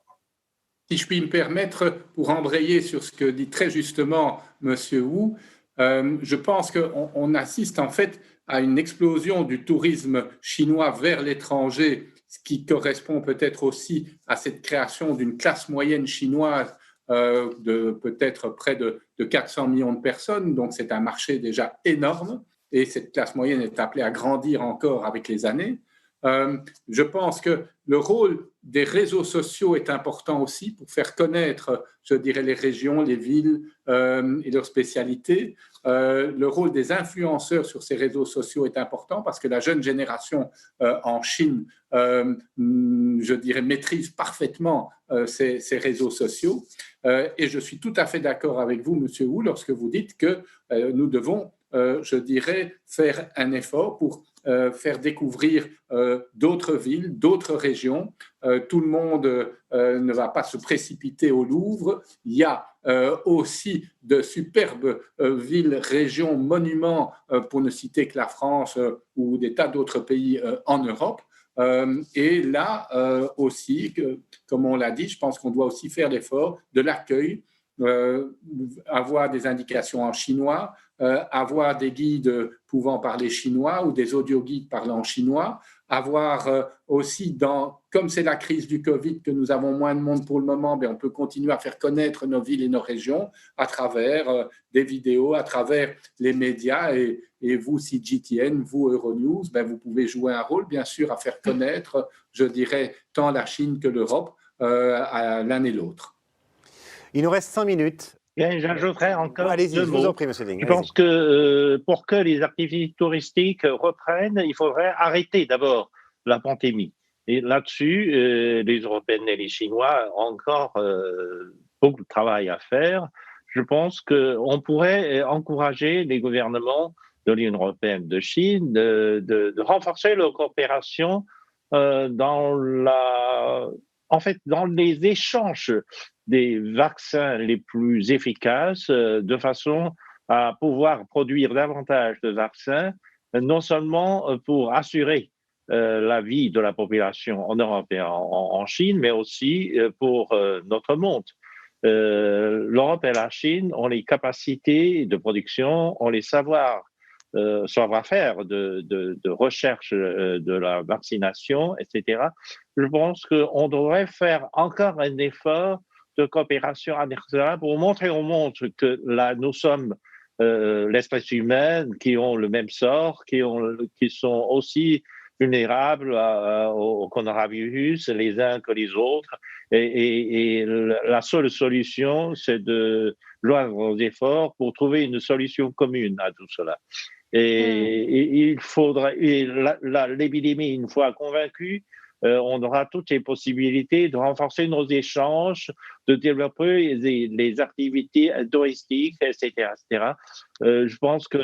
Si je puis me permettre, pour embrayer sur ce que dit très justement M. Wu, je pense qu'on assiste en fait à une explosion du tourisme chinois vers l'étranger, ce qui correspond peut-être aussi à cette création d'une classe moyenne chinoise de peut-être près de 400 millions de personnes. Donc c'est un marché déjà énorme et cette classe moyenne est appelée à grandir encore avec les années. Je pense que le rôle des réseaux sociaux est important aussi pour faire connaître, je dirais, les régions, les villes et leurs spécialités. Le rôle des influenceurs sur ces réseaux sociaux est important parce que la jeune génération en Chine, je dirais, maîtrise parfaitement ces réseaux sociaux. Et je suis tout à fait d'accord avec vous, Monsieur Wu, lorsque vous dites que nous devons, je dirais, faire un effort pour faire découvrir d'autres villes, d'autres régions. Tout le monde ne va pas se précipiter au Louvre. Il y a aussi de superbes villes, régions, monuments, pour ne citer que la France ou des tas d'autres pays en Europe. Et là aussi, comme on l'a dit, je pense qu'on doit aussi faire l'effort de l'accueil, avoir des indications en chinois, avoir des guides pouvant parler chinois ou des audio-guides parlant chinois, avoir aussi, comme c'est la crise du Covid, que nous avons moins de monde pour le moment, mais on peut continuer à faire connaître nos villes et nos régions à travers des vidéos, à travers les médias. Et vous, CGTN, vous, Euronews, vous pouvez jouer un rôle, bien sûr, à faire connaître, je dirais, tant la Chine que l'Europe à l'un et l'autre. Il nous reste 5 minutes. J'ajouterais encore allez-y, deux je mots. vous en prie, monsieur Ding. Je pense que pour que les activités touristiques reprennent, il faudrait arrêter d'abord la pandémie. Et là-dessus, les Européennes et les Chinois ont encore beaucoup de travail à faire. Je pense qu'on pourrait encourager les gouvernements de l'Union européenne, de Chine, de renforcer leur coopération dans les échanges des vaccins les plus efficaces, de façon à pouvoir produire davantage de vaccins, non seulement pour assurer la vie de la population en Europe et en Chine, mais aussi pour notre monde. L'Europe et la Chine ont les capacités de production, ont les savoir-faire de recherche de la vaccination, etc. Je pense qu'on devrait faire encore un effort de coopération internationale pour montrer au monde que là, nous sommes l'espèce humaine qui ont le même sort, qui sont aussi vulnérables au coronavirus les uns que les autres. Et la seule solution, c'est de joindre nos efforts pour trouver une solution commune à tout cela. Et il faudra, l'épidémie, une fois convaincue, on aura toutes les possibilités de renforcer nos échanges, de développer les activités touristiques, etc. etc. Je pense que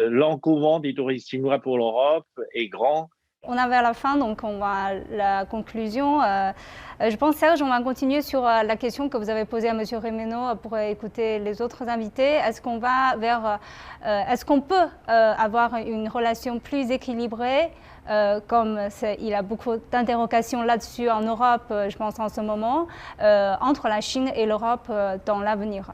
l'engouement des touristes chinois pour l'Europe est grand. On est vers la fin, donc on va à la conclusion. Je pense, Serge, on va continuer sur la question que vous avez posée à M. Réméno pour écouter les autres invités. Est-ce qu'on peut avoir une relation plus équilibrée, comme il y a beaucoup d'interrogations là-dessus en Europe, je pense en ce moment, entre la Chine et l'Europe dans l'avenir?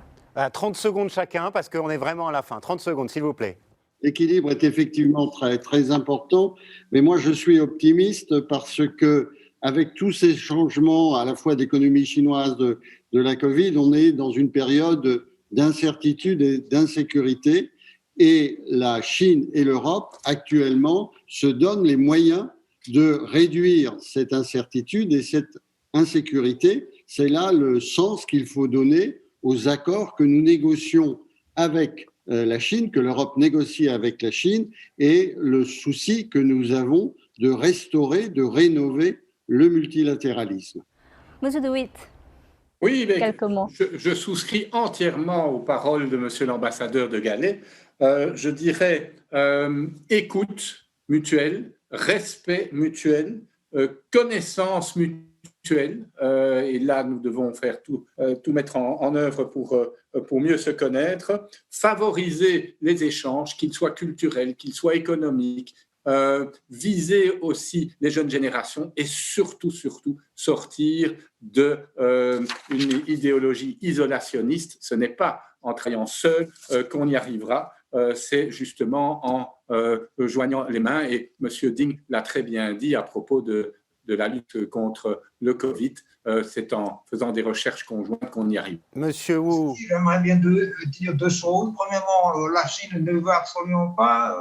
30 secondes chacun, parce qu'on est vraiment à la fin. 30 secondes, s'il vous plaît. L'équilibre est effectivement très, très important, mais moi je suis optimiste parce que avec tous ces changements à la fois d'économie chinoise, de la Covid, on est dans une période d'incertitude et d'insécurité et la Chine et l'Europe, actuellement, se donnent les moyens de réduire cette incertitude et cette insécurité. C'est là le sens qu'il faut donner aux accords que nous négocions avec la Chine, que l'Europe négocie avec la Chine, et le souci que nous avons de restaurer, de rénover le multilatéralisme. Monsieur De Witt, Oui, mais quelques mots. je souscris entièrement aux paroles de Monsieur l'ambassadeur de Galais. Je dirais écoute mutuelle, respect mutuel, connaissance mutuelle. Et là, nous devons faire tout mettre en œuvre pour mieux se connaître, favoriser les échanges, qu'ils soient culturels, qu'ils soient économiques, viser aussi les jeunes générations et surtout sortir d'une idéologie isolationniste. Ce n'est pas en travaillant seul qu'on y arrivera, c'est justement en joignant les mains. Et M. Ding l'a très bien dit à propos de la lutte contre le Covid, c'est en faisant des recherches conjointes qu'on y arrive. Monsieur Wu. J'aimerais bien dire deux choses. Premièrement, la Chine ne veut absolument pas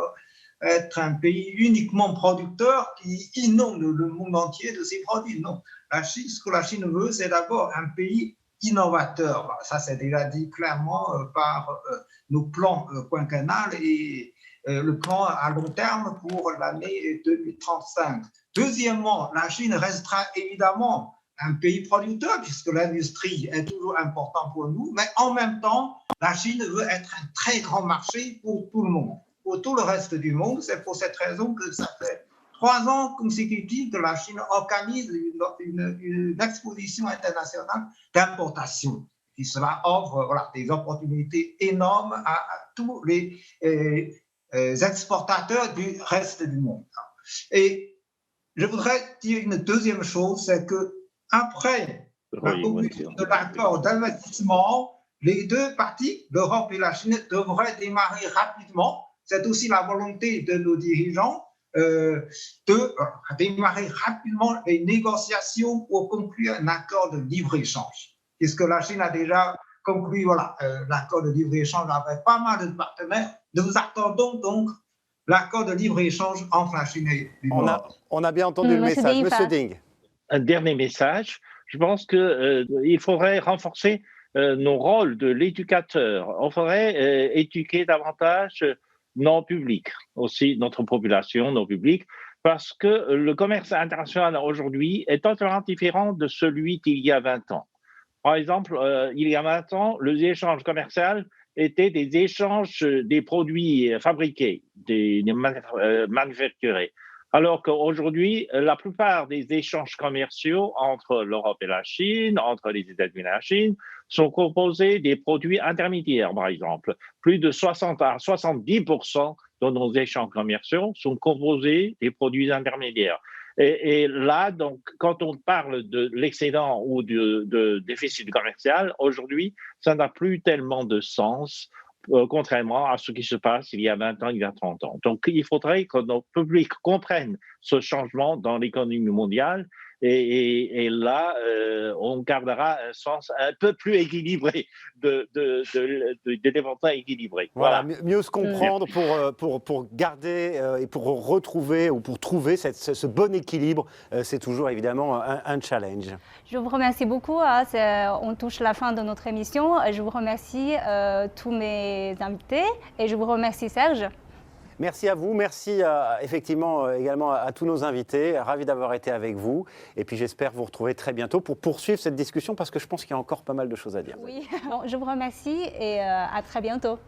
être un pays uniquement producteur qui inonde le monde entier de ses produits. Non, ce que la Chine veut, c'est d'abord un pays innovateur. Ça, c'est déjà dit clairement par nos plans quinquennales et le plan à long terme pour l'année 2035. Deuxièmement, la Chine restera évidemment un pays producteur puisque l'industrie est toujours importante pour nous, mais en même temps, la Chine veut être un très grand marché pour tout le monde, pour tout le reste du monde. C'est pour cette raison que ça fait 3 ans consécutifs que la Chine organise une exposition internationale d'importation. Et cela offre des opportunités énormes à tous les exportateurs du reste du monde. Et je voudrais dire une deuxième chose, c'est qu'après la conclusion de l'accord d'investissement, les deux parties, l'Europe et la Chine, devraient démarrer rapidement. C'est aussi la volonté de nos dirigeants de démarrer rapidement les négociations pour conclure un accord de libre-échange. Puisque la Chine a déjà conclu l'accord de libre-échange avec pas mal de partenaires. Nous attendons donc l'accord de libre-échange entre la Chine et l'Europe. On a bien entendu le message. Monsieur Ding. Un dernier message. Je pense qu'il faudrait renforcer nos rôles de l'éducateur. On faudrait éduquer davantage nos publics, aussi notre population, nos publics, parce que le commerce international aujourd'hui est totalement différent de celui d'il y a 20 ans. Par exemple, il y a 20 ans, les échanges commerciaux étaient des échanges des produits fabriqués, des manufacturés. Alors qu'aujourd'hui, la plupart des échanges commerciaux entre l'Europe et la Chine, entre les États-Unis et la Chine, sont composés des produits intermédiaires, par exemple. Plus de 60 à 70% de nos échanges commerciaux sont composés des produits intermédiaires. Et là, donc, quand on parle de l'excédent ou de déficit commercial, aujourd'hui, ça n'a plus tellement de sens, contrairement à ce qui se passe il y a 20 ans, il y a 30 ans. Donc, il faudrait que nos publics comprennent ce changement dans l'économie mondiale et là, on gardera un sens un peu plus équilibré de développement équilibré. Voilà, mieux se comprendre pour garder et pour retrouver ou pour trouver ce bon équilibre, c'est toujours évidemment un challenge. Je vous remercie beaucoup. On touche la fin de notre émission. Je vous remercie tous mes invités et je vous remercie Serge. Merci à vous, merci effectivement également à tous nos invités, ravi d'avoir été avec vous et puis j'espère vous retrouver très bientôt pour poursuivre cette discussion parce que je pense qu'il y a encore pas mal de choses à dire. Oui, je vous remercie et à très bientôt.